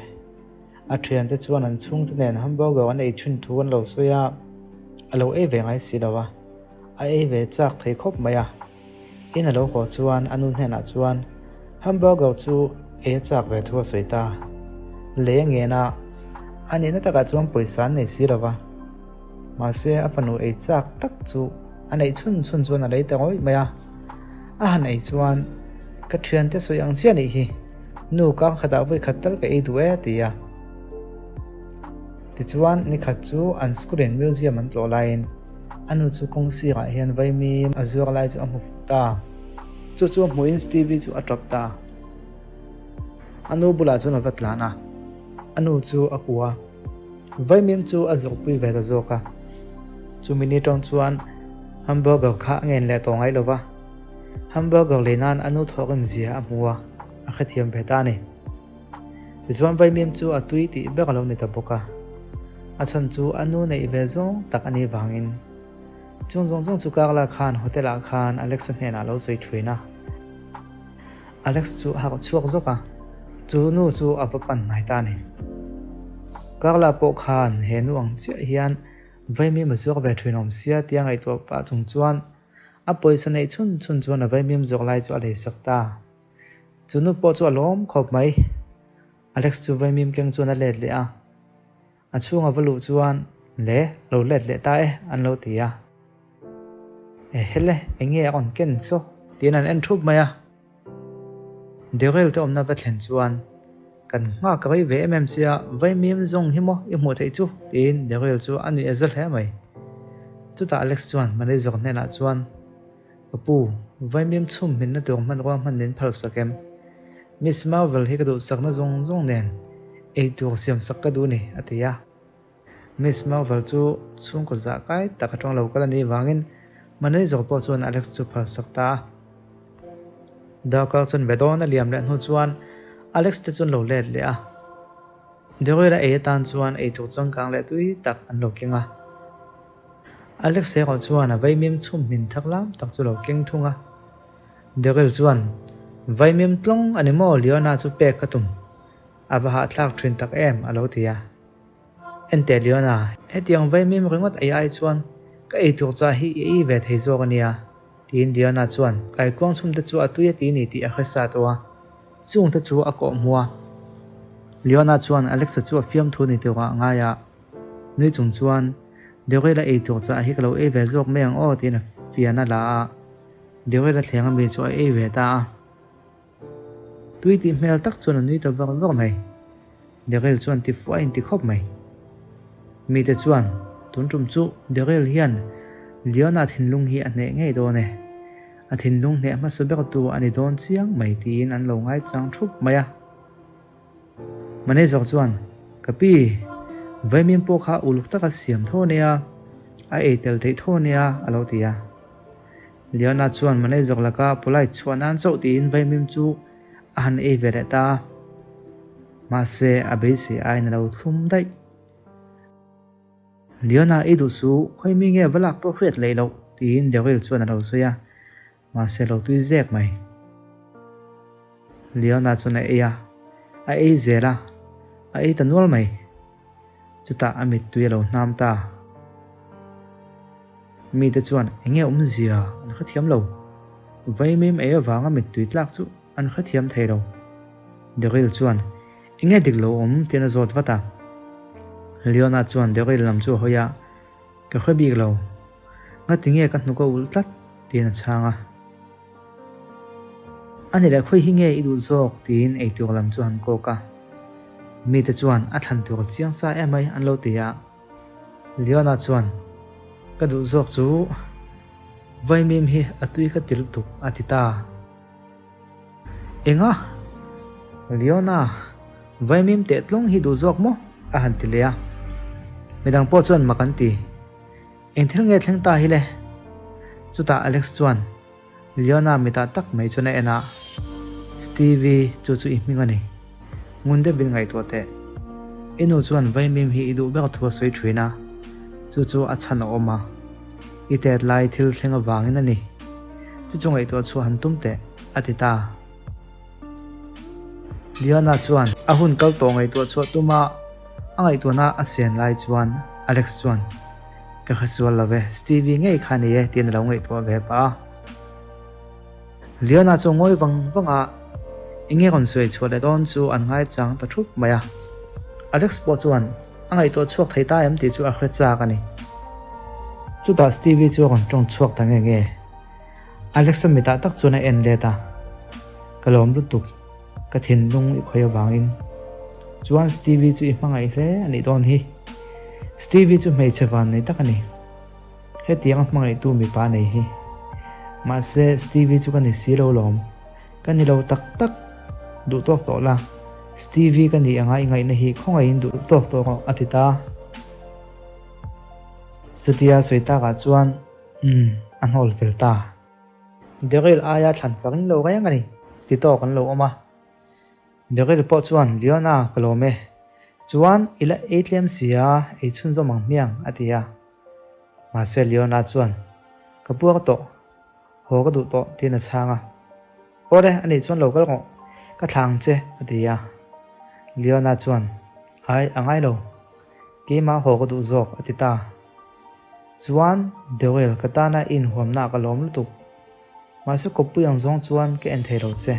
a thian te chuan an chung te nen hamburger an ei chun thu an lo soya alo e ve ngai si lawa a e ve chak thei khop maya in alo ko chuan anu hena chuan hamburger chu e chak ve thu soita le nge na ani na taka chuan poisa nei si lawa ma se a fanu e chak tak chu anei chun chuan a lei te ngoi maya a han ei chuan ka thian te soyang chian ei hi nu ka khata voi khatal ka ei duwe tia ti chuan ni khat chu an school museum an tlo lain anu chu kong si ra hian vai mi azur lai chu amu ta chu muin Stevie chu atrap ta anu bula chu na vatlana anu chu akua vai mim chu azur pui ve da zoka chu mini tong chuan hamburger kha ngen le to ngai lova hamburger le nan anu thorim zia amua a khathiam beta ni chuan vai mim chu atui ti bekalo ni ta boka a chan chu anu nei ve zong tak ani wangin chung chu karla khan hotel a khan Alex hnen a lo soi thruina Alex chu ha chuak zoka chu nu chu avapan nai ta ni karla po khan he nu ang chia hian vai mi ma zuak ve thrinom sia tiang ai to pa chung chuan a poisa nei chun chuan a vai mi zok lai chu a lei sakta chu nu po chu alom khop mai Alex chu vai mi keng chuan a let le a chunga valu chuan le lo let le ta an lo tia hele enge on ken so tin an en thup maya derel to omna va thlen chuan kan nga ka ve sia vai mim zong himo I mu thei chu tin derel chu ani azal he mai chu ta Alex chuan mane zok nena chuan apu vai mim chum min na tur man ro man nin phal sakem Miss Marvel hi ka du sakna zong nen ei tur siam sak ka du ni atia Miss Marvel chu chung ko za kai ta ka tong lo kala ni wangin mane zok po chuan Alex chu phal sakta Dakal chun vedon a liam le nu chuan Alex te chun lo let le a Daryl a tan chuan ei tu chong kang le tui tak an lo kinga Alex se ko chuan a vaimim chum min thak lam tak chu lo king thunga Daryl chuan vaimim tlong animo Leona chu pek katum aba ha thlak thin tak em alo tia ente Leona hetiang vaimim ringot ai chuan ka ei tu cha hi e ve thei zo ania tin Leona chuan kai kwang chum te chu atuya ti ni ti a khasa towa chung te chu a ko muwa Leona chuan Alex chu fiam thu ni tewa ngaya nui chung chuan Daryl ei tu cha hi kalo e ve zok meng o tin fiana la Daryl thlenga mi chu e ve ta tui ti mel tak chuan nui to vak mai Daryl chuan ti fuain ti khop mai mi te chuan tun tum chu Daryl hian Leona thinlung hi ane ngei do ne a thinlung ne ma sabek tu ani don chiang mai tin an lo ngai chang thup maya mane zok chuan kapi vaimim po kha uluk taka siam tho nia a etel thei tho nia alo tia Leona chuan mane zok laka polai chuan an chau tin vaimim chu an e vereta ma se abe se ai na lo thum dai Leona edu su khoi mi nge valak po khret leilo tin Daryl chuan alo soya ma se lo tui zek mai Leona chuan a e zela a e tanwal mai chuta amit tui lo nam ta mi te chuan enge zia an khathiam lo vaimim e awanga mit tui tlak chu an khathiam thei lo Daryl chuan enge dik lo tina zot wata Leona chuan Daryl lam chu hoya ka khabi lo nga tinge ka hnuko ul tlat tina changa ani la khoi hinge idu zok tin ei tu lam chu han ko ka mi te chuan a than tu chiang sa emai an lo tia Leona chuan ka du zok chu vaimim hi atui ka til tu atita enga Leona vaimim te tlong hi du zok mo a han tilea midang po chuan makanti engthil nge thleng ta hi le chuta Alex chuan Leona mita tak mai chuna ena Stevie chu i mingani ngunde bin ngai to te inu chuan vaimim hi idu bek thua soi thina chu a chan oma itet lai thil thlenga wangin ani chu ngai to chu han tum te atita Leona chuan a hun kal to ngai to chu tuma angai to na asian lai chuan Alex chuan ka khasual lave Stevie ngei khani e tin lo ngai to ve pa Leona chu ngoi wanga inge kon soi chole don chu an ngai chang ta thup maya Alex po chuan angai to chuak thei ta em ti chu a khre cha ka ni chu ta Stevie chu kon tong chuak ta nge Alex mi ta tak chu na en le ta kalom lu tuk ka thin lung i khoya wangin chuan Stevie chu i mangai hle ani don hi Stevie chu mei chewan nei takani he tiang mangai tu mi pa nei hi ma se Stevie chu kan si lo lom kan ni lo tak tak du tok to la Stevie kan ni anga ingai na hi khongai in du tok to atita chutia soita ka chuan an hol velta Daryl aya thlan karin lo ga ngani ti to kan lo oma Daryl po chuan Leona kalome chuan ila atlem sia e chun zo mang miang atia ma se Leona chuan kapuak to ho ka du to tina changa ore ani chuan local ko ka thlang che atia Leona chuan ai angai lo ke ma ho ka du zok atita chuan Daryl katana in huamna ka lom lutuk ma se kopu yang zong chuan ke en thei ro che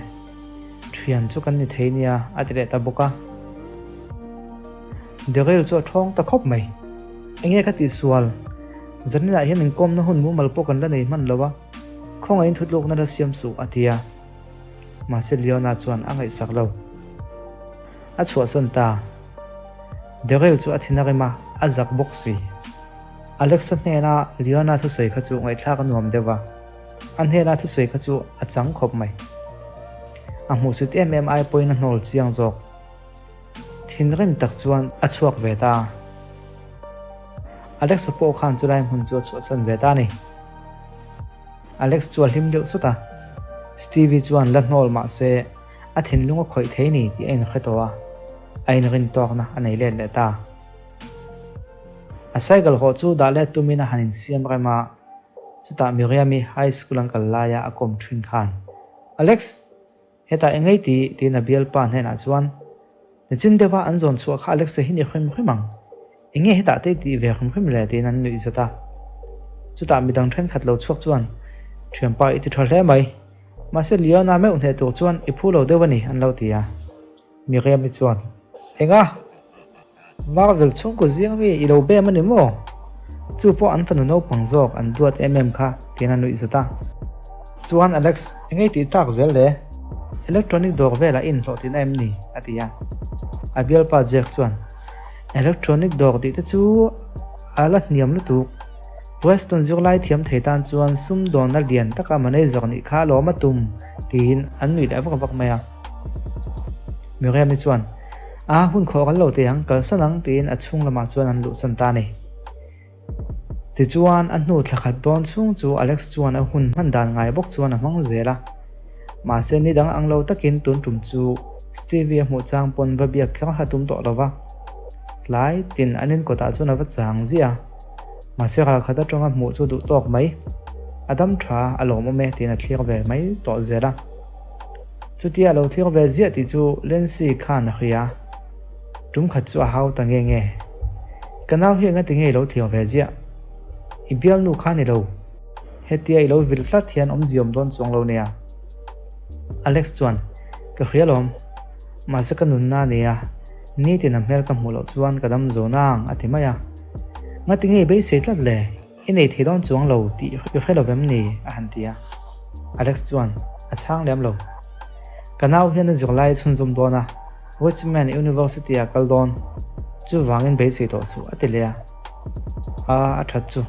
thian chu kan ni theinia atire ta boka Daryl chu thong ta khop mai enge ka ti sual zanna hian in kom na hun mu mal pokan la nei man lowa khong ain thutlok na ra siam su atia ma se Leona chuan angai saklo a chua son ta Daryl chu athina ma azak boxi Alex hena Leona thu soi kha chu ngai thla ka nuam dewa an hena thu soi kha chu achang khop mai a mu sit MMI point na nol chiang jok thinrim tak chuan a chuak ve ta Alex po khan chu lai hun chu chan ve ta ni Alex chu lim deuh suta Stevie chuan la hnol ma se a thin lunga khoi thei ni ti ein khatowa ain rin tok na anei len le ta a cycle ho chu da le tumina hanin siam rema chuta Miriami high school ang kalaya akom thin khan Alex heta engei ti na bial pa hena chuan na chin dewa an zon chu kha Alex hi ni khim khimang enge heta te ti ve khim khim le ti nan nui zata chuta midang then khat lo chuak chuan thiam pa i ti thal hle mai ma se liona me unhe to chuan I phulo dewani an lo tia Miriami chuan enga Marvel chung ko ziang mi I lo be mani mo chu po an fan no pangjok an duat kha tina nui zata chuan Alex engei ti tak zel le electronic door vela in lo tin em ni atia abial pa jack chuan electronic door ti te chu ala niam lu tu Weston Zulai thiam theitan chuan sum don na lian taka manager ni kha lo matum tin an nui da vak maya Miriam ni chuan a hun kho kan lo te ang kal sanang tin a chung lama chuan an lu san ta ni ti chuan an nu thakhat don chung chu Alex chuan a hun man dan ngai bok chuan a mang zela ma se ni dang ang lo takin tun tum chu Stevie mu chang pon ba biak kha hatum to lova lai tin anin ko ta chuna va chang zia ma se kha khata tonga mu chu du tok mai adam tha alo mo me tin a thlir ve mai to zela chuti alo thlir ve zia ti chu lensi khan khia tum khat chu a hau ta nge kanau hi nga ti nge lo thlir ve zia ibial nu khan ni lo hetia I lo vil tlat hian om ziom don chong lo nia Alex chuan ka khialom ma se kanun na nia ni tin amel ka mulo chuan kadam zonang atimaya ngati nge be se tlat le inei thedon chuang lo ti khelovem ni a hantia Alex chuan a chang lem lo kanau hian zirlai chun zum dona Richmond University a kaldon chu wangin be se to chu atelea a that chu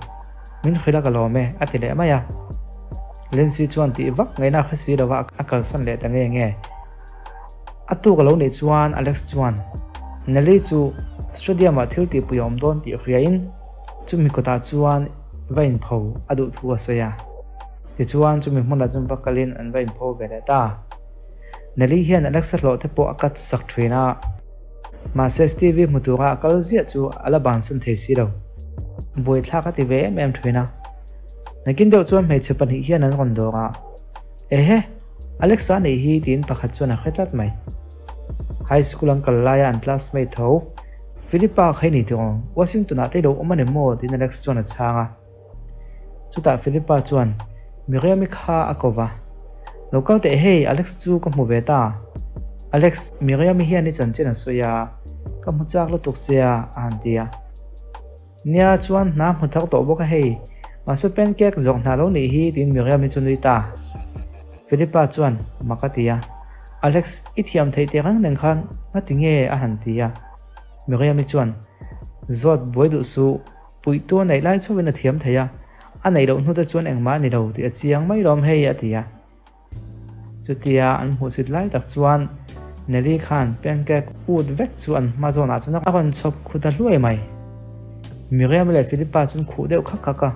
min khila ka lo me atile maya lensi chuan ti vak ngai na khasi dawa akal san le ta nge atu ka lo ni chuan Alex chuan nali chu stadium ma thil ti puyom don ti khriain chumi kota chuan vain pho adu thu asoya ti chuan chumi hmona chum vakalin an vain pho vele ta nali hian Alex lo te po akat sak thwina ma se Stevie mutura akal zia chu alaban san thesi lo boi thlaka ti ve em thwina nakin deuh chuan mei chepan hi hian an ron dora ehe Alexa nei hi tin pakhat chuan a khetlat mai high school ang kalaya an classmate tho Philippa khaini tong Washington a te lo omane mo tin Alex chuan a changa chuta Philippa chuan Miriam kha akova local te hey Alex chu ka mu ve ta Alex Miriam hi ani chan chen soya ka mu chak lo tuk sia antia nia chuan na mu thak to boka hey maso pancake zong na lo ni hi tin Miriam ni chunui ta Philippa chuan makatia Alex ithiam thei te rang neng khan ngatinge a hantia Miriam ni chuan zot boidu su puito nei lai chowina thiam theya anei lo nu ta chuan engma ni lo ti achiang mai rom hei atia chutia an hu sit lai tak chuan Nelly khan pancake ud vek chuan ma zona chuna aron chop khuda hluai mai Miriam le Philippa chun khu deuh khaka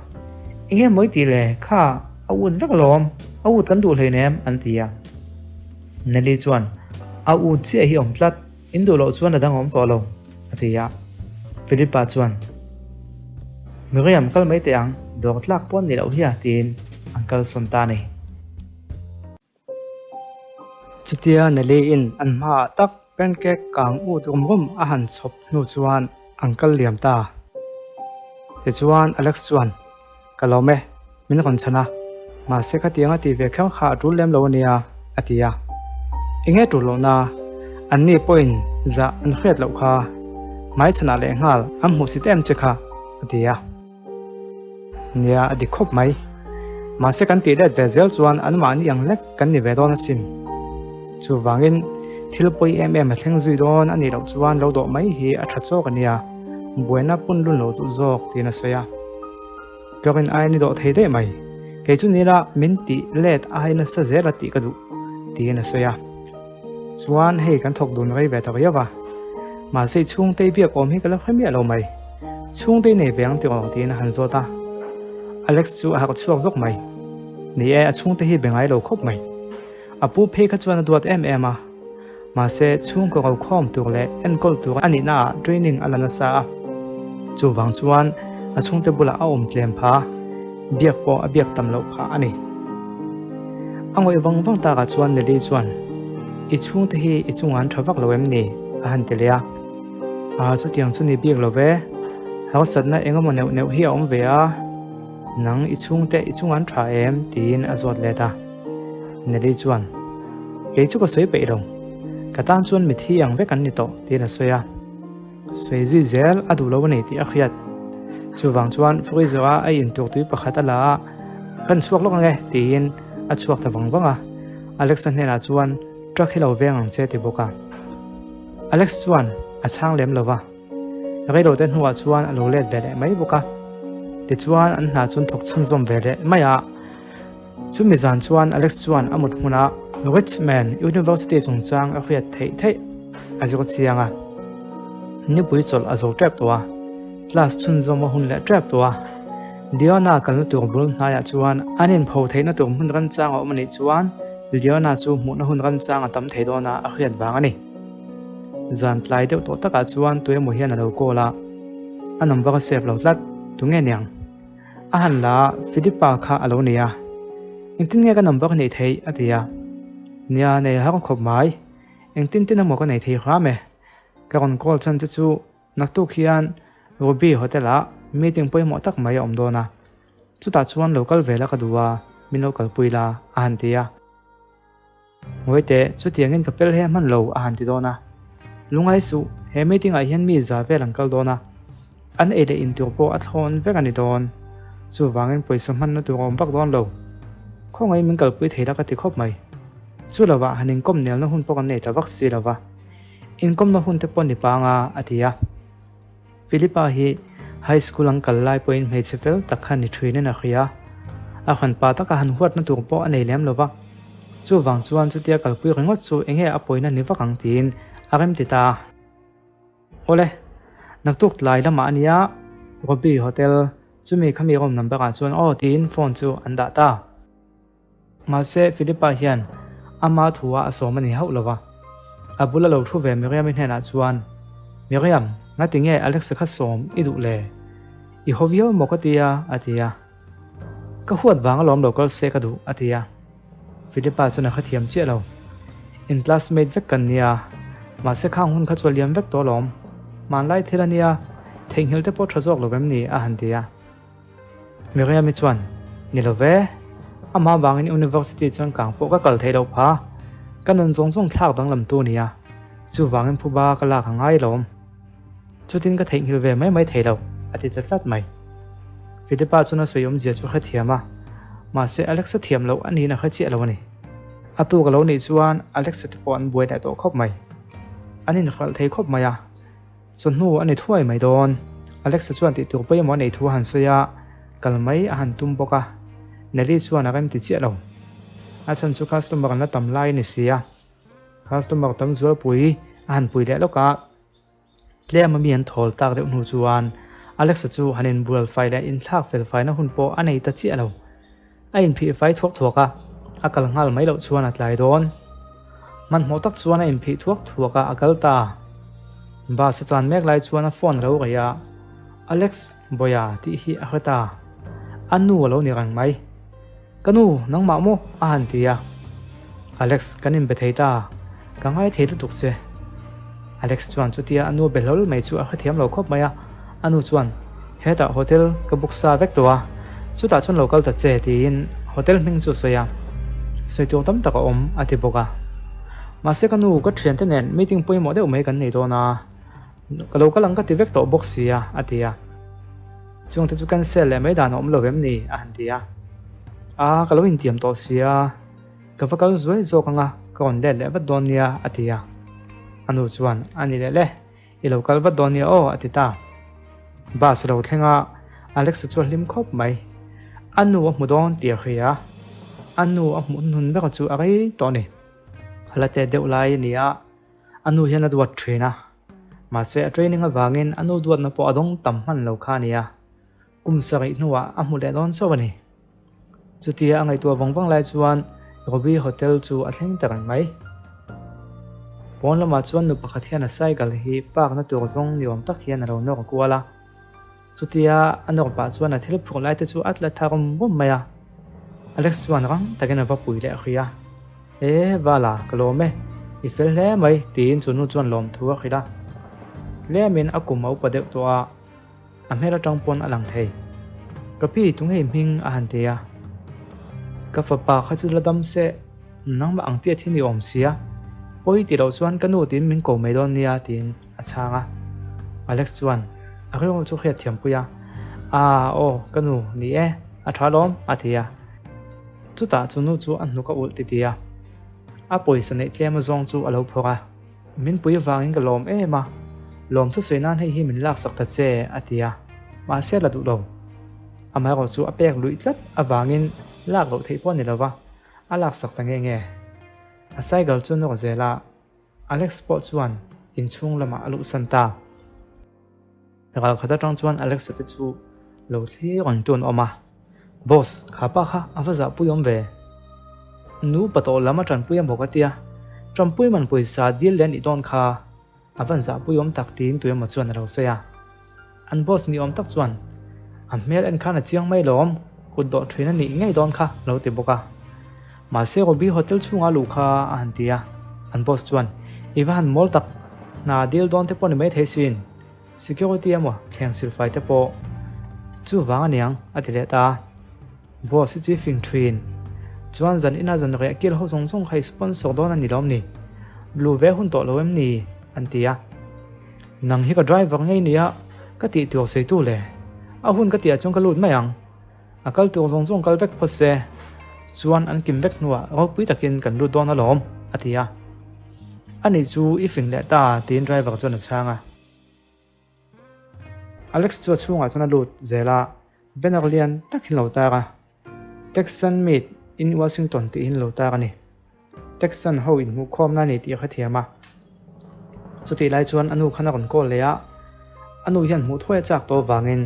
inge moi ti le kha awun vek lom awut kan du hleinem antia Nelly chuan awut che hi om tlat indu lo chuan adang om to lo atia Philippa chuan Miriam kal mai te ang dor tlak pon ni lo hia tin uncle sontani chutia Nelly in an ma tak pancake kang u rum a han chop nu chuan uncle liam ta te chuan Alex chuan kalome min ron chana ma se kha tianga ti ve kham kha tul lem lo nia atia inge tu lo na anni point za an khet lo kha mai chana le ngal am hu sitem che kha atia nia adi khop mai ma se kan ti det vezel chuan an ma ni ang lek kan ni ve don sin chu wangin thilpoi a thleng zui don ani lo chuan lo do mai hi a tha chok ania buena pun lun lo tu zok tina soya tokin ai ni do thei de mai ke chu nila min ti let ai na sa zera ti kadu tina soya chuan hei kan thok dun gai ve ta yawa ma sei chung te bia kom hi kala khami lo mai chung te nei beng ti ong tina han zota Alex chu a chuak zok mai ni a chung te hi bengai lo khop mai apu phe kha chuan duat em a ma se chung ko khom tur le en kol tur ani na training alana sa chu wang chuan a chung te bula a tlem pha biak po a biak tam lo pha ani angoi wang ta ka chuan ne le chuan I chung te hi I chung an thavak lo em ni a han te lia a chu tiang chu ni biak lo ve ha sat na engam neu hi om ve a nang I chung te I chung an tha em tin a zot le ta ne le chuan ke chu ko soi pe rong ka tan chuan mi thi ang ve kan ni to tin a soya soi zi zel adu lo nei ti a khiat chu wang chuan freezer a in tuk tui pakhat ala kan chuak lo nge tin a chuak ta wanga Alex ne na chuan truck hello veng ang che ti boka Alex chuan a chang lem lova rai ro ten huwa chuan a lo let vele mai boka ti chuan an na chun thok chun zom vele maya chu mi zan chuan Alex chuan amut huna Richmond University chung chang a khiat thei a jo chianga ni pui chol a zo trap towa class chun zom hun le trap towa Diona kan tu bul na ya chuan anin pho theina tu hun ram chang o mani chuan Diona chu mu na hun ram chang atam thei do na a khiat wang ani zan tlai deuh to taka chuan tu emo hian a lo kola anam ba sep lo tlat tu nge nyang a han la Philippa kha alo nia engtin nge ka number nei thei atia nia nei ha khop mai engtin tin mo ka nei thei kha me ka kon call chan chu naktu khian Ruby hotela meeting poi mo tak mai om do na chu ta chuan local vela ka duwa min local puila a han tia ngoite chu tiangin ka pel he man lo a han ti do na lungai su he meeting a hian mi za vel angkal do na an ele in tur po athon ve ani don chu wangin poisa man na tu om bak don lo khongai min kal pui theila ka ti khop mai chu lawa hanin kom nel na hun po kan nei ta vak si lawa in kom na hun te pon ni panga atia Philippa hi high school angkal lai point me chefel takhan ni thrin na khia a khan pa ta ka han huat na tur po anei lem lova chu wang chuan chu tia kal pui ringot chu enge a poina ni wakang tin arem ti ta ole naktuk lai lama ania Ruby hotel chumi khami rom number a chuan o tin phone chu anda ta ma se Philippa hian ama thuwa asomani hau lova abula lo thu ve Miriam in hena chuan Miriam nga tinge Alex kha som idu le I hovio mokatia atia ka huat wang lom local se ka du atia Philippa chuna kha thiam che lo in classmate vek kan nia ma se khang hun kha choliam vek to lom man lai thelania thenghil te po thazok lovem ni a han tia Miriam mi chuan ni love ama bangin university chang kang po ka kal thei lo pha kanon zong zong thak dang lam tu nia chu wangin phuba ka la khangai lom chutin ka thenghil ve mai thei lo ati tlat mai Philippa chuna soyom je chu kha thiama ma se Alex thiam lo ani na kha che lo ni atu ka lo ni chuan Alex te pon buai da to khop mai anin khal thei khop maya chun nu ani thuai mai don Alex chuan ti tur pai mo nei thu han soya kalmai a han tum boka neli chuan a gam ti che lo a chan chu customer na tam lai ni sia customer tam zual pui a han pui le loka tle ma mi an thol tak de nu chuan Alex chu hanin bual fai la in thak fel fai na hun po anei ta che lo a in phi fai thuak thuaka a kal ngal mai lo chuan at lai don man mo tak chuan a in phi thuak thuaka a kal ta ba sa chan mek lai chuan a phone ro ya Alex boya ti hi a khata anu lo ni rang mai kanu nang ma mo a han tia Alex kanin be theita ka ngai theilu tuk che Alex chuan chu tia anu be lol mai chu a khathiam lo khop maya anu chuan heta hotel ka buksa vek towa chu ta chun local ta che tin hotel ming chu soya soi tu tam taka om ati boka ma se kanu ka thian te nen meeting poi mo de mai kan nei do na ka local ang ka ti vek to box sia atia chung te chu kan sel le mai dan om lo vem ni a han tia a ka lo in tiam to sia ka va kal zoi zo kanga ka on le va don nia atia anu chuan ani le I local va don nia o atita ba se lo thenga Alex chu lim khop mai anu a mudon tia khia anu a mun hun ba chu a gai to ni halate deu lai nia anu hian a duat thina ma se training a wangin anu duat na po adong tam man lo kha nia kum sarai nuwa a mu le don so bani chutia angai tu wangwang lai chuan Robi Hotel chu atheng takan mai Ponlama chuan nu pakhat hian a cycle hi park na tur zong ni awm tak hian a ro nok kuala chutia anok pa chuan a thil phur lai te chu atla tharum bum maya Alex chuan rang takin a va pui le khria wala kalome ifel hle mai tin chunu chuan lom thua khida lemin akum au padeu to a amhera tangpon alang thei kapi tunghei ming a hantia ka fa pa kha chu ladam se nangma angtia thini om sia poi ti ro chuan kanu tin min ko mai don nia tin a changa Alex chuan a reu chu khia thiam puya o kanu ni a thalom a thia chuta chunu chu an nu ka ul ti tia a poisa nei tlem zong chu alo phora min pui wangin ka lom ma lom thu soinan hei hi min lak sak ta che atia ma se la du lo amai ro chu apek lui tlat awangin lak ro thei pon ni lawa a lak sak ta nge a cycle chu no zela Alex sport chuan in chung lama alu santa ral khata tang chuan Alex te chu lo thli ron ton oma boss khapa kha awaza puyom ve nu pato lama tran puyam bokatia trampui man poisa deal len idon kha avan za puyom tak tin tuyam chuan ro seya an boss ni om tak chuan amel en khana chiang mai lom kuddo thina ni ngai don kha lo te boka ma se Robi Hotel chunga lu kha antia an boss chuan ivan mol tak na deal don te pon mai thesin security amo thleng sil fai te po chu wanga niang atile ta boss chi fing train chuan zan ina zan re kil ho song song khai sponsor don ani lom ni lu ve hun to loem ni antia nang hi ka driver ngei nia ka ti tu sei tu le a hun ka ti achong ka lut mayang akal tu song song kal vek phose chuan an kim vek nuwa ro pui takin kan lu don alom atia ani chu ifing le ta tin driver chuan a changa Alex chu chunga chuna lut zela Benerlian takhilo ta Texan meet in Washington ti in lo ta ni Texan ho in mu khom na ni ti kha thiama chuti lai chuan anu khana kon kol leya anu hian mu thoi chak to wangin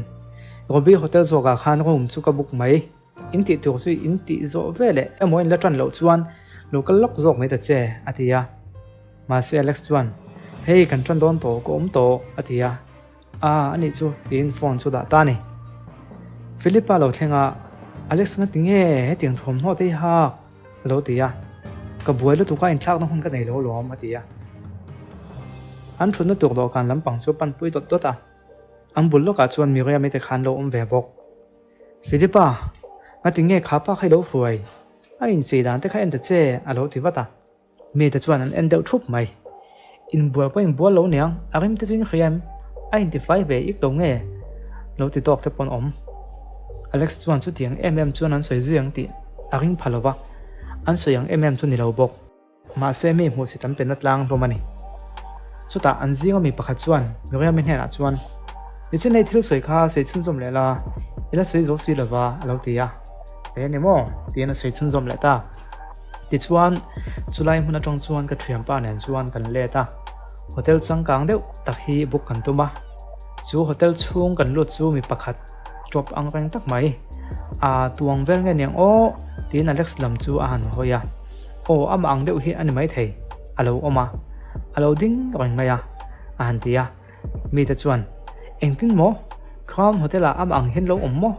Robi Hotel zo ga khan room chu ka book mai in ti tu sui in ti zo vele emoin la tran lo chuan local lock zok mai ta che atia ma se Alex chuan hei kan tran don to ko to atia ani chu tin phone chu da ta ni Philippa lo thlenga Alex nga tinge he ting thom no te ha lo tia ka buai lo tu ka in thak na hun ka nei lo lom atia an thun na tur do kan lampang chu pan pui tot tota an bul lo ka chuan mi ria me te khan lo ve bok Philippa nga tinge khapa khai lo huai a in che dan te kha en te che a lo ti wata me te chuan an en deuh thup mai in bual pa in bual lo niang arim te chin khiam a in ti fai ve ik lo nge lo ti tok te pon om Alex chuan chu tiang chuan an soi zuang ti aring phalowa an soyang chu ni lo bok ma se mi mu si tam penat lang romani chuta an zinga mi pakhat chuan noria min hena chuan ni chen nei thil soi kha sei chun zom lela ila sei zo si lawa alo tia ni mo ti na sei chun zom le ta ti chuan chulai huna tong chuan ka thiam pa nen chuan kan le ta hotel changkang deuh tak hi book kan tuma chu hotel chung kan lut chu mi pakhat drop ang reng tak mai tuang vel nge niang tin Alex lam chu an hoya ama ang deuh hi ani mai thei alo oma alo ding reng maya an tia mi ta chuan engtin mo Crown Hotel ama ang hin lo mo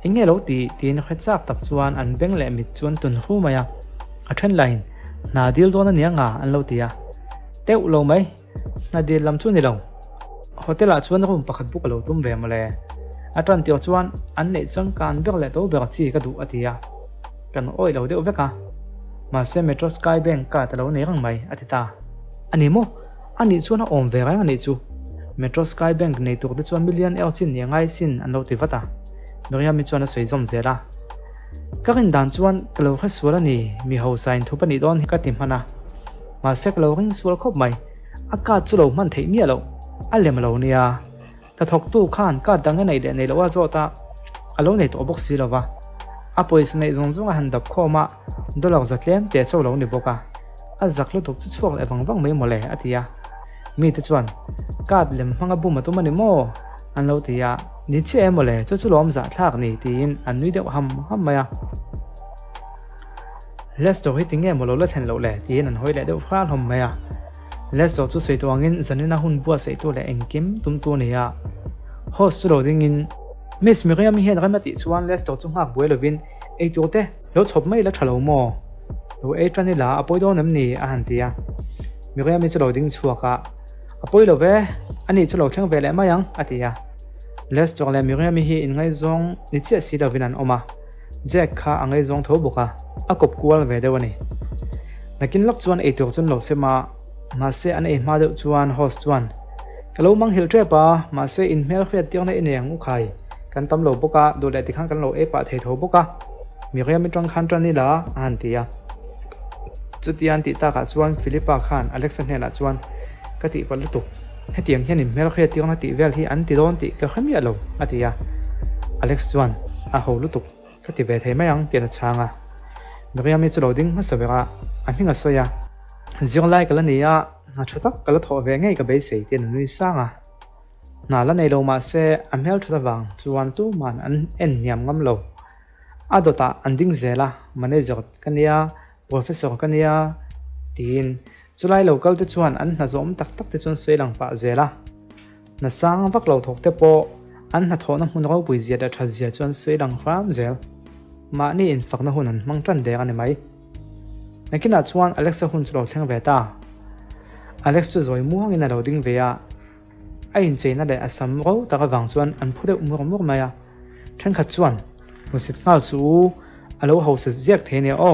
enge lo ti tin khachak tak chuan an beng le mit chuan tun khu maya a trend line na deal don anianga an lo tia teu lo mai na deal lam chu ni lo hotel chuan room pakhat buk lo tum ve male atran tio chuan an nei changkan bek le to bek chi ka du atia kan oi lo deuh veka ma se Metro Sky Bank ka ta lo nei rang mai atita ani mo ani chuan om ve rang ani chu Metro Sky Bank nei tur de chuan million chin ni ngai sin an lo ti vata noria mi chuan a sei zom zela karin dan chuan kalo kha suala ni mi ho sign thupani don ka tim hana ma se kalo ring sual khop mai aka chu lo man thei mi lo alem lo nia ta thok tu khan ka dang nei de nei lo wa zo ta alo nei to box si lova apois nei zong zong han dap khoma dollar zatlem te chaw lo ni boka a zaklo tok chu chuak le bang mai mole atia mi te chuan ka lem hanga bu ma tu mani mo an lo tia ni che mole chu chu lom za thak ni tin an nui de ham maya Lesto hi tinge mo lo la then lo le ti nan hoi le deuh khal hom mai a Lesto chu sei tuangin zanina hun bua sei tu le engkim tum tu ne ya host lo ding in Miss Miriam hian ramati chuan Lesto chu ngak boi lovin ei tu te lo chhop mai la thalo mo lo ei tani la apoi do nam ni a han tia Miriam chu lo ding chuaka apoi lo ve ani chu lo thleng ve le mayang atia Lesto le Miriam hi in ngai zong ni che si lovin an oma Jack kha angai zong tho boka akop kual ve dewani nakin lok chuan ei tur chun lo sema ma se an ei ma deuh chuan host chuan kalo mang hil trepa ma se in mel khriat tiang na ineng u khai kan tam lo boka do le ti khang kan lo e pa thei tho boka Miriam tang khan tran ni la an tia chutian ti ta ka chuan Philippa khan Alexa hna chuan ka ti pal tu hetiang hian in mel khriat tiang na ti vel hi an ti don ti ka khami alo atia Alex chuan a ho lu tu ka ti ve thei mayang tian changa Miriam chu lo ding ma savera a hinga soya ziong lai kala nia na thatak kala tho ve ngai ka be sei tian nui sanga na la nei lo ma se amhel thura wang chuan tu man an en niam ngam lo adota anding zela manager kania professor kania tin chulai local te chuan an na zom tak tak te chun seilang pa zela na sang vak lo thok te po an na thona hun ro pui zia da tha zia chuan seilang ram zel ma ni in fakna hun an mang tan de ani mai nakina chuan Alexa hun chulo thleng ve ta Alex chu zoi muang in a lo ding ve a in cheina le asam ro ta ka wang chuan an phudeu mur mur maya then khat chuan musit ngal su alo ho se ziak the ne o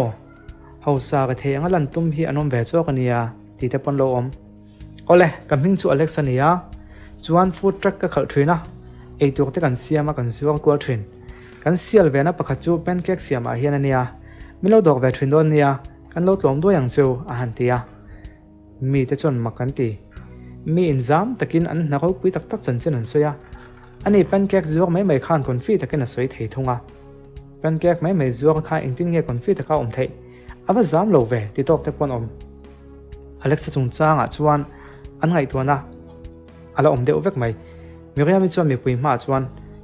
ho sa ka the anga lan tum hi anom ve chok ania ti te pon lo om ole kamhing chu Alexa nia chuan food truck ka khal thina ei tur te kan siama kan zuar kwal thin kan sial ve na pakhat chu pancake siama hian ania milo dok ve thin don nia kan lo tlom do yang chu a han tia mi te chon makan ti mi inzam takin an na ro pui tak tak chan chen an soya ani pancake zuak mai mai khan confit takin a soi thei thunga pancake mai mai zuak kha ingtin nge confit ka om thei ava zam lo ve ti tok te pon om Alexa chung changa chuan an ngai tuana ala om deuh vek mai Miriam chuan mi pui ma chuan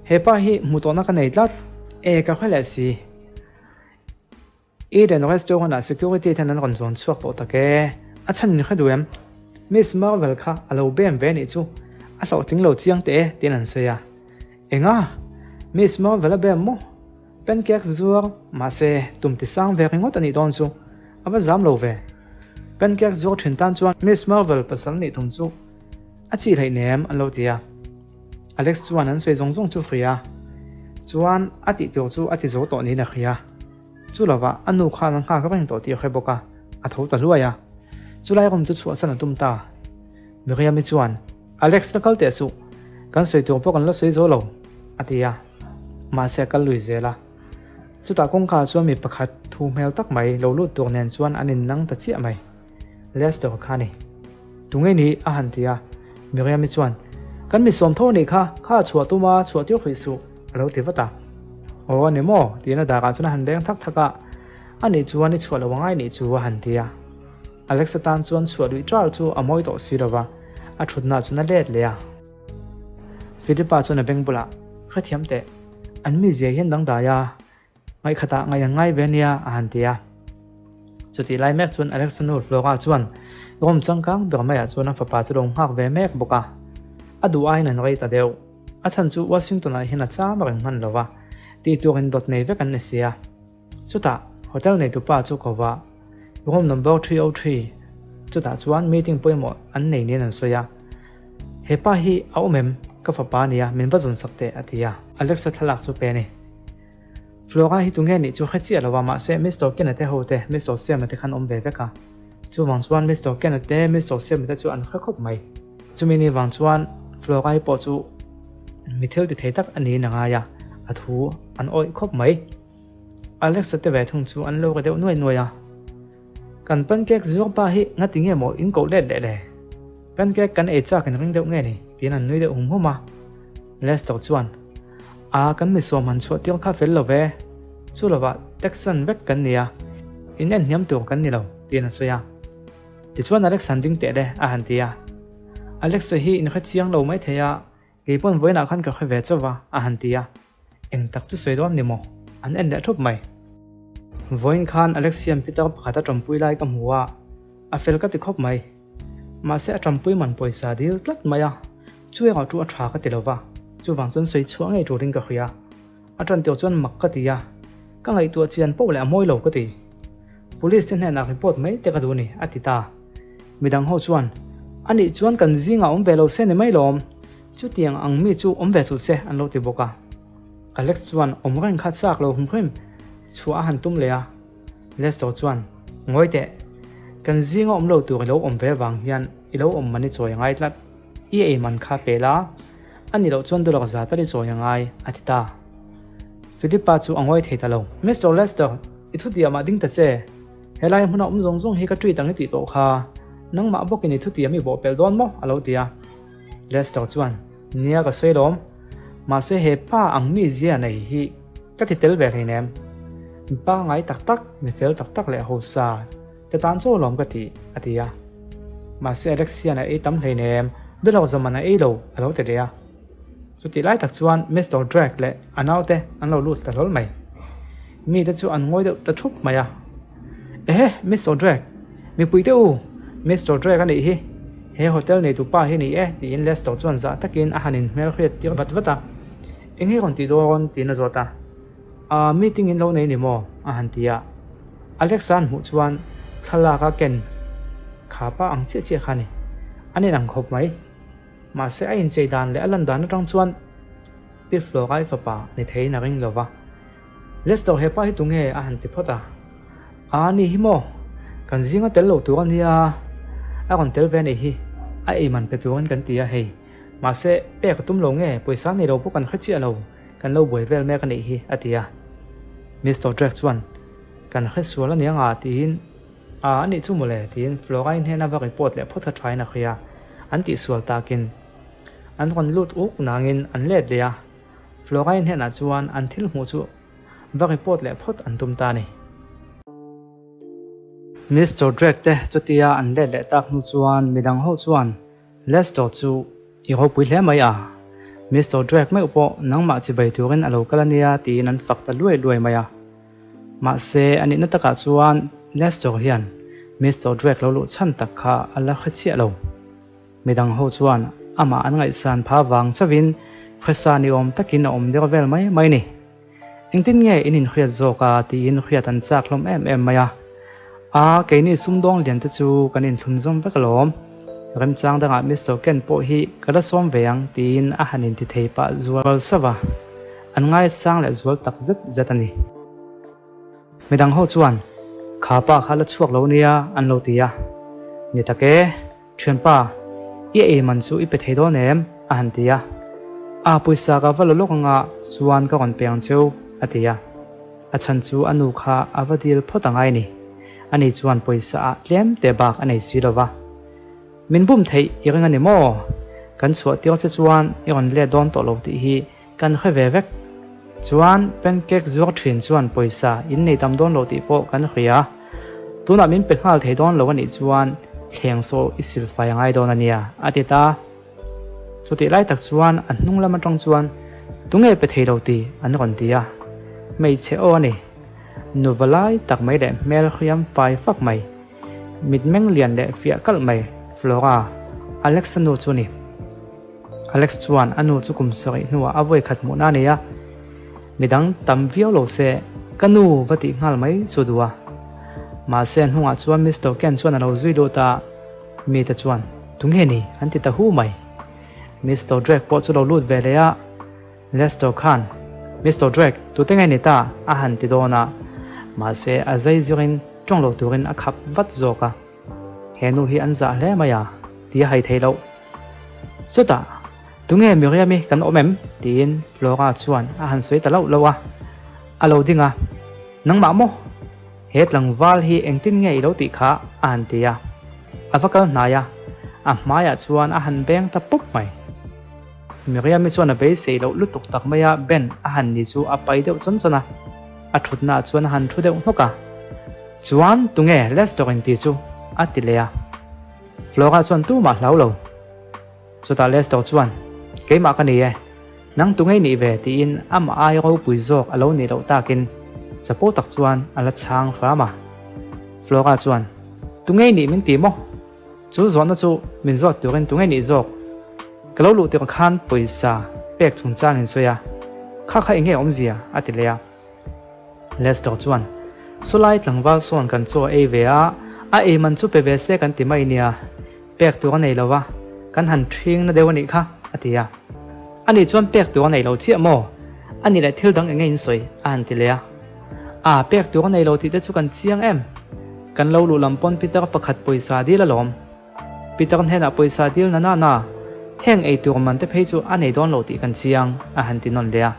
hepa hi mutona ka nei tlat e ka khale si Eden restaurant na security tenan ron zon chuak to take a chan ni khaduem Miss Marvel kha alo bem ve ni chu a hlo ting lo chiang te tin an soya enga Miss Marvel bem mo pancake zuar ma se tum ti sang ve ringot ani don chu aba zam lo ve pancake zuar thin tan chuan Miss Marvel pasal ni thum chu a chi thei nem an lo tia Alex chuan an soi zong zong chu fria chuan ati tur chu ati zo to ni na khia chu lawa anu kha lang kha ka reng to ti khe boka a tho ta luaya chulai rom chu chuan sana tum ta Miriam chuan Alex na kal te chu kan soi tu pok an la soi zo lo atia ma se kal lui zela chu ta kong kha chuan mi pakhat thu mel tak mai lo lu tur nen chuan anin nang ta chi mai Lesto khani tungai ni a han tia Miriam chuan kan mi som tho ni kha chua tu ma chua tiu khoi su alo ti wata o ne mo ti na da ka chuna han deng thak thaka ani chuan ni chua lo wangai ni chu han tia Alexa tan chuan chua lui trar chu amoi to sirawa a thutna chuna let le a Philippa chuna bengbula khathiam te an mi zia hian dang da ya ngai khata ngai ve nia a han tia chuti lai mek chuan Alexa nu floga chuan rom changkang bermaya chuan a fapa chu rong hak ve mek boka adu ai nan rei ta deu a chan chu Washington a hin a cha ma reng man lova ti turin dot nei ve kan ne sia chuta hotel nei tu pa chu kowa room number 303 chuta chuan meeting poimo an nei nen an soya hepa hi aumem ka fapa nia min va zon sakte atia Alexa thalak chu pe ni Flora hi tunge ni chu khachi alawa ma se Mr. Kenneth hote Mr. Sem te khan om ve veka chu wang chuan Mr. Kenneth te Mr. Sem te chu an khop mai chu mini wang chuan Flora hi po chu mithil ti theitak ani na nga ya athu an oi khop mai Alexa te ve thung chu an lo ga deu noi ya kan pancake zuak pa hi ngati nge mo in ko le pancake kan e cha kan ring deu nge ni tin an nui de homa Lesto chuan a kan mi som han chu tiang kha fel lo ve chu lova Texan vek kan nia in en hiam tu kan ni lo tin soya ti chuan Alexa ding te de a han tia Alexa hi in kha chiang lo mai theya ke pon voina khan ka kha ve chawa a han tia eng tak chu soidom ni mo an en da thop mai voin khan Alexian Peter khata trampui lai kam huwa a fel ka ti khop mai ma se trampui man poisa dil tlat maya chuwe ga tu a tha ka tilova chu wang chon sei chuang ei turing ka khia a tran tio chon mak ka tia ka ngai tu chian po le amoi lo ka ti police tin na report mai te ka du ni atita midang ho chuan ani chuan kan zinga velo se ne mai lom chu tiang ang mi chu ve chu se an lo ti boka Alex chuan rang khat sak lo hum chua han tum le a les to chuan ngoi te kan zinga lo tu lo ve wang hian I lo mani choi ngai tlat e man kha pela ani lo chuan dulak za ta ri choi ngai atita Philippa chu angoi theita lo Mr. Lester ithu dia ma ding ta che helai huna zong zong hi ka tui tang ti to kha nang ma bok ni thu ti mi bo pel don mo alo tia Lester chuan nia ka soilom ma se he pa ang mi zia nei hi ka ti tel ve nem pa ngai tak tak mi fel tak tak le ho sa te tan cho lom ka ti atia ma se Alexia na e tam hlei nem dulaw zamana e lo alo te dia so ti lai tak chuan Mr. Drake le anaute an lo lut ta lol mai mi te chu an ngoi de ta thup maya Mr. Drake mi pui te u Mr. Drake ani hi he hotel nei tu pa hi ni ti in Lester chuan za takin a hanin mel khriat ti vat vata enghi kon ti don ti na zota a meeting in lo nei ni mo a han tia Alexan hu chuan thala ka ken khapa ang che che khani ani nang khop mai ma se a in chei dan le alan dan tang chuan pi flo gai fa pa ni thei na ring lova Lester he pa hi tunge a han ti phota ani hi mo kan zinga tel lo tu an hia a kon tel ve nei hi a e man pe tu an kan tia hei ma se pe ka tum lo nge poisa nei lo pu kan khachi alo kan lo boi vel me kan nei hi atia Mr. Drake chuan kan khe suala ni anga tin ani chu mole tin Florine hena va report le photha thaina khia an ti sual takin an kon lut uk nangin an let le ya Florine hena chuan an thil mu chu va report le phot an tum ta ni Mr. Drake te chutia an le tak nu chuan midang ho chuan Lester chu I ho pui hle mai a Mr. Drake mai upo nangma chi bai turin alo kalania ti nan fakta luai maya ma se ani na taka chuan Lester hian Mr. Drake lo lu chan takha ala khachi alo midang ho chuan ama an ngai san pha wang chawin khesa ni takin der vel mai ni engtin nge inin khriat zoka ti in khriat an chak lom em maya a keini sumdong lian te chu kanin thunzom vekalom rem chang danga Mr. Ken po hi kala som veang tin a hanin ti theipa zual sawa an ngai sang le zual tak zatani midang ho chuan khapa khala chuak lo nia an lo tia ni take threnpa e man chu I pe theido nem a han tia a puisa ka valo lokanga chuan ka kon peng cheu atia a chan chu anu kha avadil photangai ni ani chuan poisa a tlem te bak anei silova min bum thei iring ani mo kan chuat tiang che chuan iron le don to lo ti hi kan khe ve vek chuan pancake zuak thin chuan poisa in nei tam don lo ti po kan khria tuna min pe ngal thei don lo ani chuan thleng so isil fai ngai don ania atita chuti lai tak chuan an hnung lama tang chuan tunge pe thei lo ti an ron tia mei che o ani nuvalai tak mai le mel khriam fai fak mai mit meng lian le fia kal mai Flora Alex anu chuni Alex chuan anu chukum sari nuwa avoi khat mu na nia midang tam viau lo se kanu vati ngal mai chudua ma sen hunga chuan Mr. Ken chuan alo zui do ta mi ta chuan tunghe ni anti ta hu mai Mr. Drake po chu lo lut ve le a Lester Khan Mr. Drake tu tengai ni ta a han ti dona ma se a zai zirin tong lo turin a khap vat zoka henu hi an za hle maya ti hai theilo sota tunge miriami kan omem tin Flora chuan a han soi talo lowa alo dinga nangma mo hetlang wal hi engtin nge lo ti kha an tia avakal naya a maya chuan a han beng ta pup mai miriami chuan a be sei lo lutuk tak maya ben a han ni chu a pai deuh chon chona a thutna chuan han thu deuh hnoka chuan tunge restaurant ti chu atilea Flora chuan tu ma hlau lo chuta Lester chuan keima ka ni e nang tungai ni ve ti in ama ai ro pui zok alo ni lo takin chapo tak chuan ala chang fa ma Flora chuan tungai ni min ti mo chu zon na chu min zot turin tungai ni zok kalo lu te khan poisa pek chung chang in soya kha kha inge omzia atilea Lester chuan solai tlangwal son kan cho avea a man chu pe ve se kan ti mai nia pek tu nei lawa kan han thing na dewani kha atia ani chuan pek tu nei lo chi mo ani la thil dang enge in soi an tilea pek tu nei lo ti te chu kan chiang em kan lo lu lampon Peter pakhat poisa dil alom Peter hena poisa dil na heng ei tur man te phei chu anei don lo ti kan chiang a han ti non lea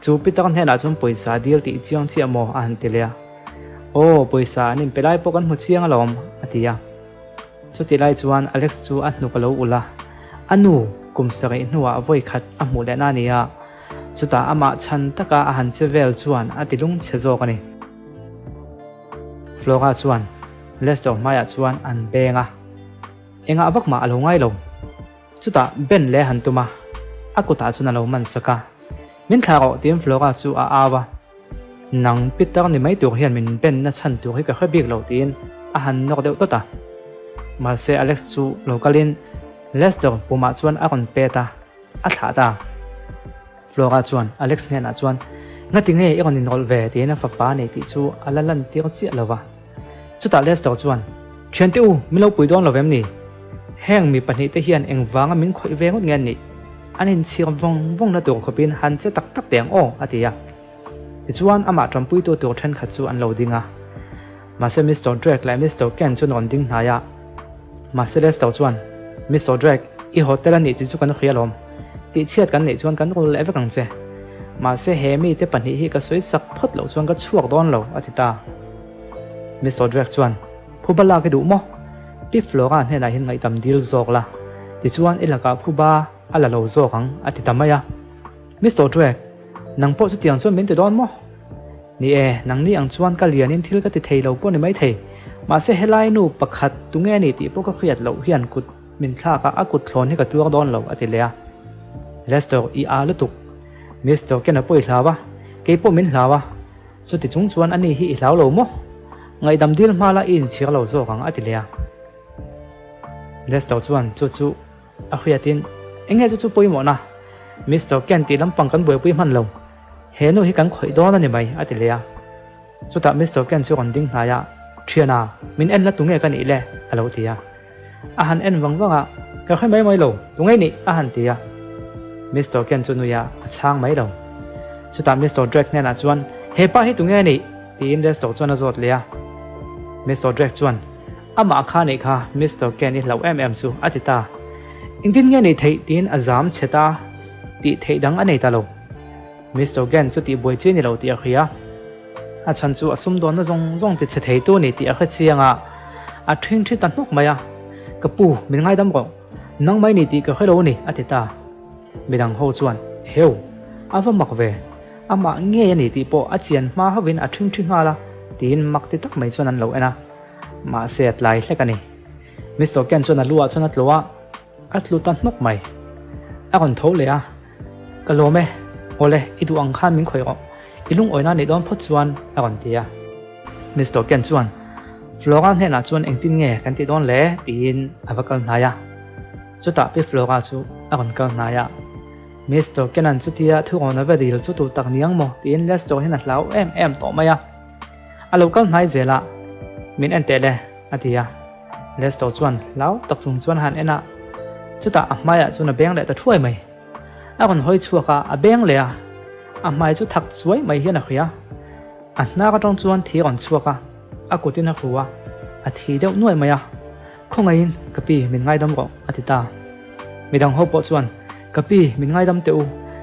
chu Peter hena chum poisa dil ti chiang chi amo a han ti lea poisa nin pelai pokan mu chiang alom atia chu ti lai chuan Alex chu a hnu ka lo ula anu kum sari hnuwa voi khat a mu le na nia chuta ama chan taka a han chevel chuan atilung chhezo kani Flora chuan Lester maya chuan an benga enga vak ma alo ngai lo chuta ben le han tuma akuta chuna lo man saka min tharo tim Flora chu a awa nang Peter ni mai tur hian min ben na chan tur hi ka khabik lo tin a han nok deuh tota ma se Alex chu lokalin Lester puma chuan a kon peta a thata Flora chuan Alex ne na chuan ngati nge e kon in rol ve te na fa pa nei ti chu alalan ti chi lawa chuta Lester chuan thian te u mi lo pui don lovem ni heng mi pani te hian engwanga min khoi ve ngot ngen ni anin chiam vong na tur khopin han che tak tak teng atia ti chuan ama trampui to tur then khat chu an lo dinga ma se Mr. Drake lai Mr. Ken chu non ding na ya ma se Lester chuan Mr. Drake i hotel ani chu kan khialom ti chiat kan nei chuan kan rul leva kang che ma se hemi te pani hi ka soi sak phot lo chuan ka chuak don lo atita Mr. Drake chuan phubala ke du mo pi Flora hne na hin ngai tam dil zok la ti chuan ilaka phuba ala lo zokang atita maya Mr. Drake nang po chu tiang chuan min te don mo ni nang ni ang chuan ka lianin thil ka ti thei lo po ni mai thei ma se helai nu pakhat tunge ni ti po ka khiat lo hian kut min thla ka akut thlon hi ka tuak don lo atilea Lester i alutuk Mr. Ken apoi hlawa ke po min hlawa chu ti chung chuan ani hi hlau lo mo ngai dam dil mala in chir lo zo kang atilea Lester chuan chu a khiatin enge chu poi mo na Mr. Ken ti lampang kan boi pui man lo he no hi kan khoi don ani mai atilea chuta Mr. Ken chu kon ding haya thiana min en la tunge kan i le alo tia a han en wangwanga ka khai mai lo tungai ni a han tia Mr. Ken chu nuya chang mai lo chuta Mr. Drake ne na chuan he pa hi tungai ni tin Lester chuan a zot lea Mr. Drake chuan ama kha nei kha Mr. Ken i lo chu atita ingtin nge nei thei tin azam cheta ti thei dang anei ta lo Mr. Ken chu ti boi che ni lo ti a khia a chan chu asum don na zong ti che thei tu ni ti a kha chianga a thing thi tan nok maya kapu min ngai dam ko nang mai ni ti ka khelo ni atita midang ho chuan heu ava mak ve ama nge ni ti po a chian ma havin a thing hala tin mak ti tak mai chuan an lo ena ma se atlai hlekani Mr. Ken chuan a luwa chuan atlowa atlu tan nok mai a kon tho le a kalome ole idu ang khan min khoi ro ilung oina ni don phot chuan a kon tia Mr. Ken chuan Flora hne na chuan engtin nge kan ti don le tin avakal naya chuta pi Flora chu a kon kal naya Mr. Ken an chu tia thu on ave dil chu tu tak niang mo tin Lester hena hlau em to maya a local nai zela min en te le atia Lester chuan lau tak chung chuan han ena chuta amaya chuna beng le ta thuai mai a kon hoi chuaka a beng le a mai chu thak chuai mai hian a khia a na ka tong chuan thi on chuaka a kutin a khuwa a thi deuh nuai maya khongain kapi min ngai dam ro atita midang ho po chuan kapi min ngai dam teu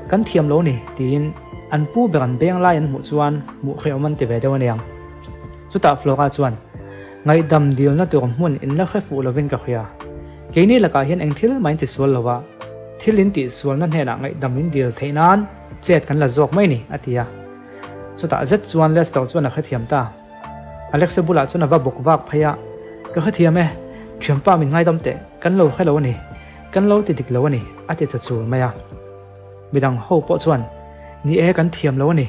kan thiam lo ni tin an pu beran beng lai an mu chuan mu khreoman ti ve deuh aniang chuta Flora chuan ngai dam dil na tur mun in la khafu lovin ka khia keini laka hian engthil main ti sual lawa thilin ti sual na hena ngai dam in dil theinan chet kan la jok mai ni atia chuta zet chuan Lester chuan a khathiam ta Alex bula chuan ava bok wak phaya ka khathiam e thiampa min ngai dam te kan lo khelo ni kan lo ti dik lo ni ati cha chul maya midang ho po chuan ni kan thiam lo ni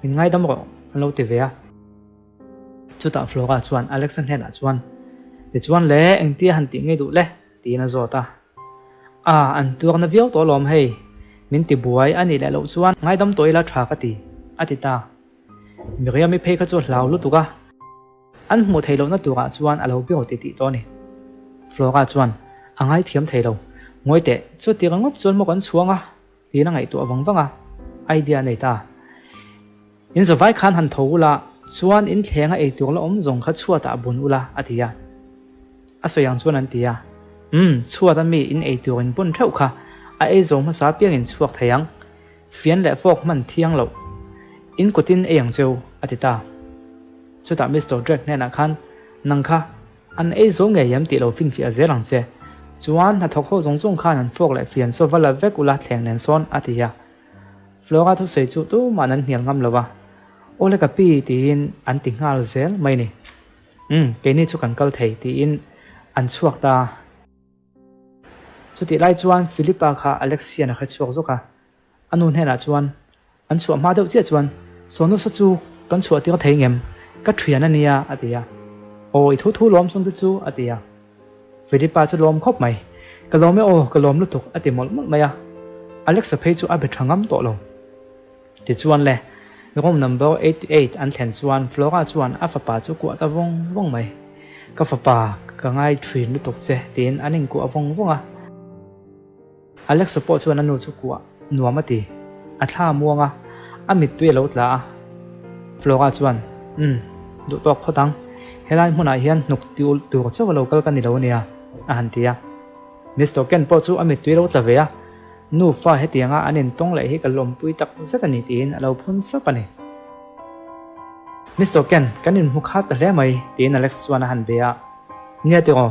min ngai dam ro an lo ti ve a chuta Flora chuan Alex an hen a chuan ti chuan le eng tia han ti ngei du le ti na zota an tur na viau to lom hei min ti buai ani le lo chuan ngai dam toila tha ka ti atita Miriam mi phei kha chu hlau lu tuka an hmu theilo na tura chuan alo bi ti ti to ni Flora chuan angai thiam theilo ngoi te chu ti rangot chuan mo kan chuanga ti na ngai tu awangwanga idea nei ta in zawai khan han thoula chuan in thlenga ei tur la om zong kha chuata bun ula atia asoyang chuan an tia chuata mi in ei turin bun theu kha a ei zong ma sa piang in chuak thayang fian le fok man thiang lo in kutin eyang cheu atita chuta Mr. Drake ne na khan nangkha an ei zong nge yam ti lo fin fi a zelang che chuan ha thok ho zong zong khan an fok le fian so vala vekula thleng nen son atia Flora thu sei chu tu manan hnial ngam lova ole ka pi tin an ti ngal zel mai ni ke ni chu kan kal thei ti in an chuak ta chuti lai chuan Philippa kha Alexia na kha chuak zoka anun hena chuan an chu ma deuh che chuan sonu sa chu kan chu ati ka thei ngem ka thrian ania atia oi thu thu lom sun chu atia Philippa chu lom khop mai ka lom me ka lom lu tuk ati mol mol maya Alexa phei chu a be thangam to lo ti chuan le room number 88 an thlen chuan Flora chuan a fapa chu ku ta wong mai ka fapa ka ngai thrin lu tuk che tin aning ku awong wonga Alexa po chuan anu chu ku nuamati a thla muanga amit tui lo tla Flora chuan du tok photang helai hmuna hian nuk tiul tur chaw local kan ni lo nia a han tia Mr. Ken po chu amit tui lo tla ve a nu fa hetianga anin tong le hi kalom pui tak zatani tin alo phun sapani Mr. Ken kanin mukhat ta hle mai tin Alex chuan han bea nia te o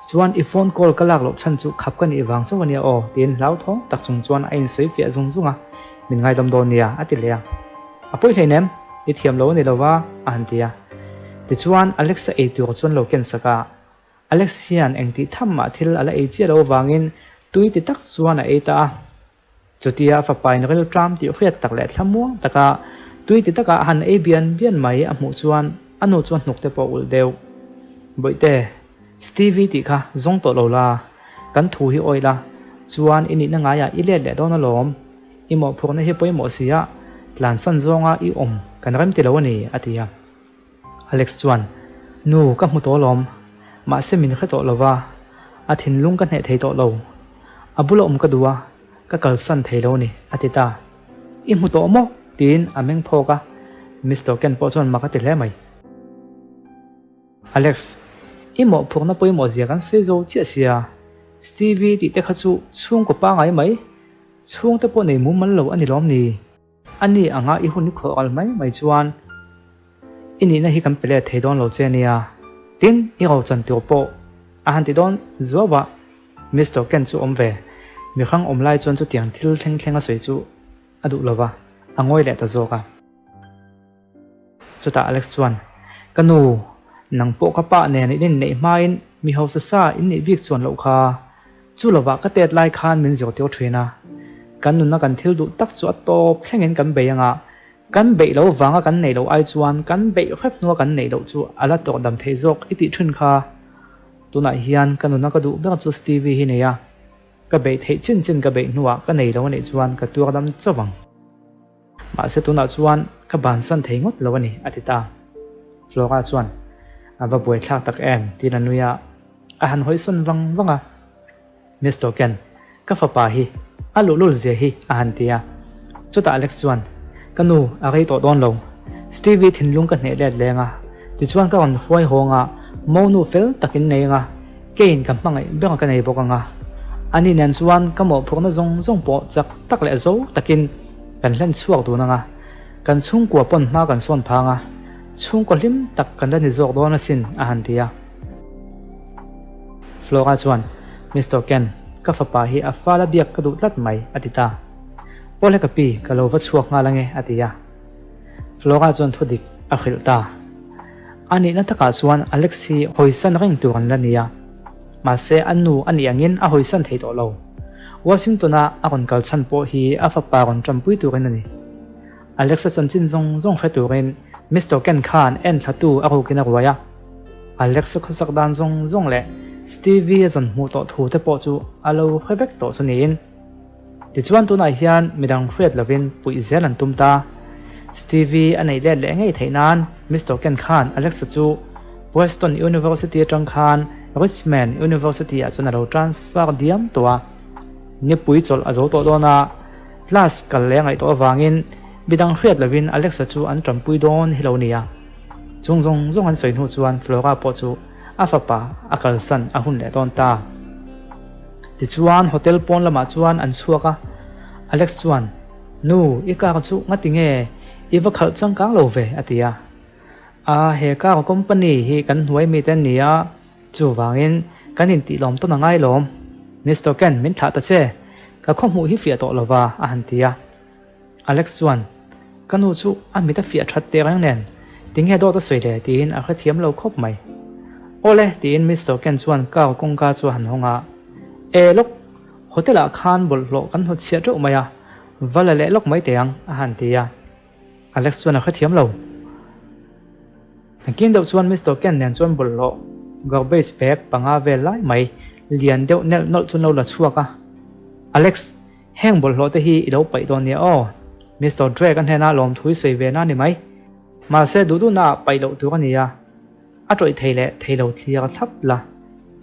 chuan I phone call kalak lo chan chu khap kan I wang sawania o tin lau thong tak chung chuan ain soi fia zung zunga min ngai dam don nia atilea apoi hleinem I thiam lo ni lowa a han tia ti chuan Alex e tu chuan lo ken saka Alexian engti thamma thil ala e chi lo wangin tui ti tak chuan a eta chutia fa pain rel tram ti hriat tak le thlamuang taka tui ti taka han e bian mai a mu chuan anu chuan hnuk te po ul deu boite Stevie ti kha zong to lo la kan thu hi oila chuan ini na nga ya I le le don lom I mo phok na hi poi mo sia tlan san zonga I om kan ram ti lo ni atia Alex chuan nu ka mu to lom ma se min kha to lova a thin lung kan he thei to lo abulo ka duwa ka kalsan theilo ni atita I mu to mo tin ameng phoka Mr. Ken po chuan makati hle mai Alex I mo phokna poi mo zia kan sei zo chia sia Stevie ti te kha chu chung ko pa ngai mai chung te po nei mu man lo ani lom ni ani anga I hun kho al mai chuan ini na hi kan pele thei don lo che nia tin I ro chan tu po a han ti don zuwa Mr. Ken chu om ve mi khang om lai chon chu tiang thil thleng a soi chu adu lova angoi le ta zoka chuta Alex chuan kanu nang po ka pa ne nin nei main mi ho sa in ni bik chuan lo kha chu lova ka tet lai khan min zio teo thina kan nu na kan thil du tak chu atop thlengin kan be anga kan be lo wanga kan nei lo ai chuan kan be khep nuwa kan nei lo chu ala to dam thei jok iti thun kha tuna hian kanu na ka du ba chu Stevie hi neya ka be thei chin ka be nuwa ka nei lo nei chuan ka tur dam chawang ma se tuna chuan ka ban san thei ngot lo ani atita Flora chuan ava boi thlak tak en tin anuya a han hoi sun wanga Mr. Ken ka fa pa hi alulul je hi a han tia chuta Alex chuan kanu a rei to don lo Stevie thinlung ka hne le lenga ti chuan ka on huai honga mo nu fel takin nei nga kein kam mangai beng ka nei bokanga ani nen chuan ka mo phokna zong po chak tak le zo takin kan hlen chuak du nanga kan chung kwa pon ma kan son phanga chung ko lim tak kan ni zok do na sin a han tia Flora chuan Mr. Ken ka fa pa hi a fala biak ka du tlat mai atita ole ka pi ka lo va chuak nga lange atia Flora chuan thudik a khilta ani na taka chuan Alexi hoisan ring turan lania ma se anu ani angin a hoisan thei to lo Washingtona a kon kal chan po hi a fa pa kon trampui turin ani Alexa chanchin zong fe turin Mr. Ken Khan en thatu aku kina ruaya Alex khosak dan zong le Stevie zon mu to thu te po chu alo khevek to chunin ti chuan tu nai hian midang khret lovin pui zel an tumta Stevie anei le le ngei theinan Mr. Ken Khan Alex chu Western University atang khan Richmond University a chuna ro transfer diam towa ni pui chol azo to dona class kal le ngai to wangin bidang khret lovin Alex chu an trampui don hilonia zong an soin hu chuan Flora po chu afapa akalsan ahun le don ta ti chuan hotel pon lama chuan an chuaka Alex chuan nu ika chu ngatinge iwa khal changkang lo ve atia a he ka company hi kan huai mi ten nia chu wangin kanin ti lom to na ngai lom Mr. Ken min tha ta che ka khom hu hi fia to lova a han tia Alex chuan kanu chu a mi ta fia that te rang nen ting he do to soi le tin a kha thiam lo khop mai ole tin Mr. Ken chuan ka kong ka chu han honga e lok hotel a khan bol lo kan ho chia ro maya vala le lok mai teang a han tia Alex chuan a kha thiam lo kin do chuan Mr. Ken nen chuan bol lo garbage bag panga vel lai mai lian deuh nel nol chun lo la chuaka Alex heng bol lo te hi i lo pai don nia o Mr. Drake kan hena lom thui sei ve na ni mai ma se du na pai lo tu kan nia a troi theilo thlia thap la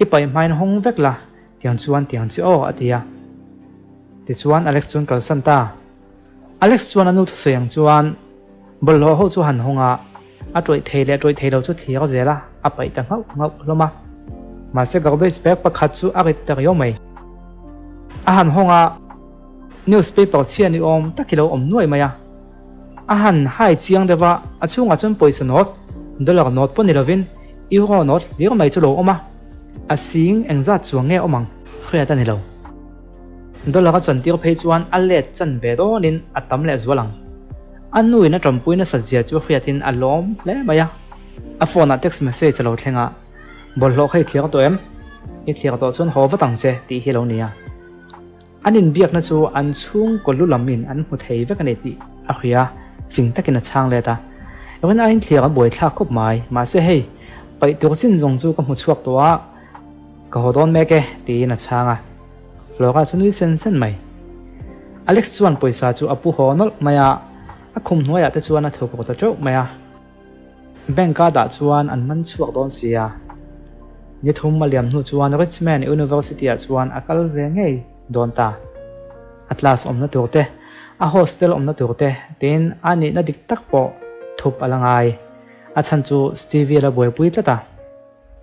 i pai main hong vek la tiang chi o atia ti chuan Alex chun kal san ta Alex chuan anu thu seyang chuan bol lo ho chu han honga a troi theilo chu thia ga zela a pai ta ngau loma ma se garbage bag pakhat chu a rit ta yo mai a han honga newspaper chian ni om takilo om nuai maya a han hai chiang dewa a chunga chun poisa not dollar not pon lovin euro not li mai chu lo oma a sing engza chuang nge omang khria ta ni lo dollar ka chan tir phei chuan a let chan ve do nin atam le zwalang anui na trampui na sajia chu khriatin alom le maya a phone a text message lo thlenga bol lo khai thliak to em i thliak to chun ho watang che ti hi lo nia anin biak na chu an chung kolu lamin an hu thei vek ani ti a khria fing takina chang le ta ewan ain thliak boi thla khop mai ma se hei pai tur chin zong chu ka mu chuak to a ka hodon meke ti na changa Flora chunui sen mai Alex chuan poisa chu apu honol maya a khum hnuaya te chuan a thuk ko ta chau maya banka da chuan an man chuak don sia ni thum maliam hnu chuan Richmond University a chuan akal ve ngei don ta atlas omna turte a hostel omna turte tin ani na dik tak po thup alangai a chan chu Stevie la boi pui tlata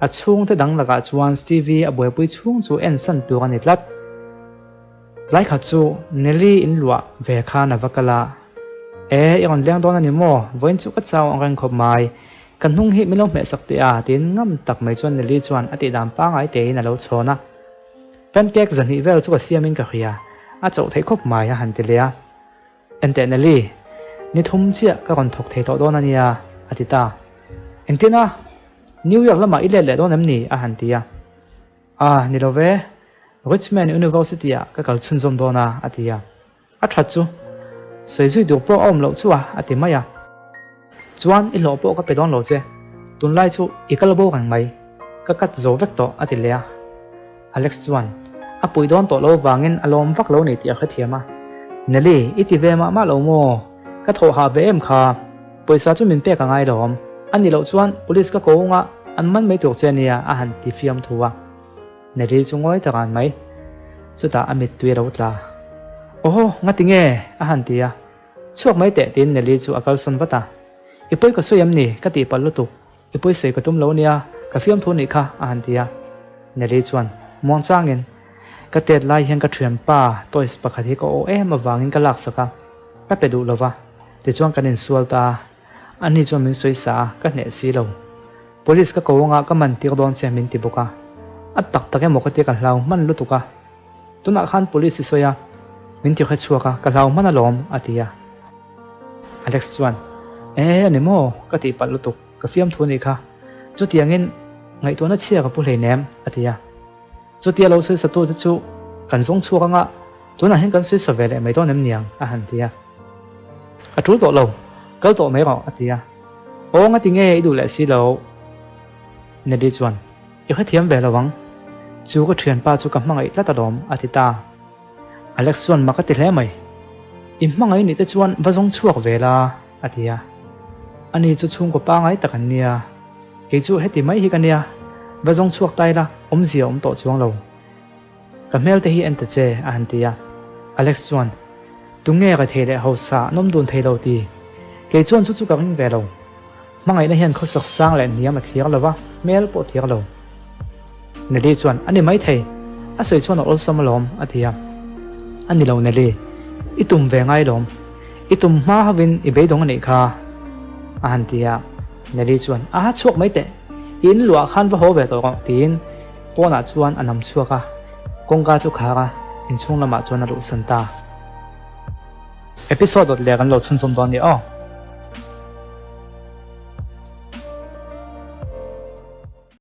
a chung te dang laga chuan Stevie a boi pui chung chu en san tu ani tlat lai kha chu Nelly in lua ve kha na vakala iron leng don ani mo voin chu ka chaw ang rang khop mai kan hung hi milom me sakte a tin ngam tak mai chuan Nelly chuan ati dam pa ngai te na lo chona pancake zan hi vel chu ka siamin ka khia a chau thei khop mai a han te le a ente Nelly ni thum chia ka kon thok thei to don ania atita entina New York lama ile le don em ni a han tia ni lo ve Richmond University a ka kal chun zom dona atia a that chu soi zui du po om lo chu a ati maya chuan i lo po ka pe don lo che tun lai chu ikal bo rang mai ka kat zo vek to ati le a Alex chuan a pui don to lo wangin alom vak lo ni ti a khathiama Nelly iti ve ma lo mo ka tho ha ve em kha poisa chu min pe ka ngai lom ani lo chuan police ka ko nga an man mai tur che nia a han ti fiam thuwa Nelly chungoi takan mai chuta amit tui ro tla oho ngatinge a han tia chuak mai te tin Nelly chu akal son wata ipoi ka soyam ni ka ti pal lutu ipoi sei ka tum lo nia ka fiam thu ni kha a han tia Nelly chuan mon changin ka tet lai hian ka thiam pa toys pakhat hi ko o em awangin ka lak saka ka pedu lova ti chuan kanin sualta ani chuan min soi sa ka hne si lo police ka ko nga ka man tir don che min ti boka at tak tak mo khati ka hlau man lutuka tuna khan police soya min ti kha chuaka ka hlau man alom atia Alex chuan ani mo ka ti pal lutuk ka fiam thu ni kha chu tiangin ngai to na chia ka pu hlei nem atia chu tia lo soi sa tu chu kan zong chuaka nga tuna hen kan soi sa vele mai to nem niang a han tia a tul to lo kal to mai ro atia ô ngã tiếng nghe đủ lệ xí lâu nè đi chuan yêu hết thiếm về là vắng chú có thuyền pa chú cầm mang ấy lát đom atita Alex chuan mà cái tiền mày im mang ấy nị te chuan và giống chuộc về là atia anh chú chung của pa ngay ta cần nia cái chú hết thì mấy hi cần nia và giống chuộc tay là gì tổ chuang lâu cầm mail te hi anh ta che antia Alex chuan tung nghe cái thế để hậu sa nôm đun thế lâu thì cái chuan chú cầm về lâu mang ấy nó hiện khó sắc sang lại nia mà thiệt là va mail bộ thiệt lâu nè đi chuan anh mấy thầy anh soi chuan ở sâm lom atia anh lâu nè đi itum về ngay lom itum ma havin ibei dong ani kha antia nè đi chuan chuộc mấy tệ in lụa khan và hố về tổ con tin po na chuan anam chuak a kong ka chu kha ka in chung lama chuan a lu san ta episode dot le kan lo chun som don ni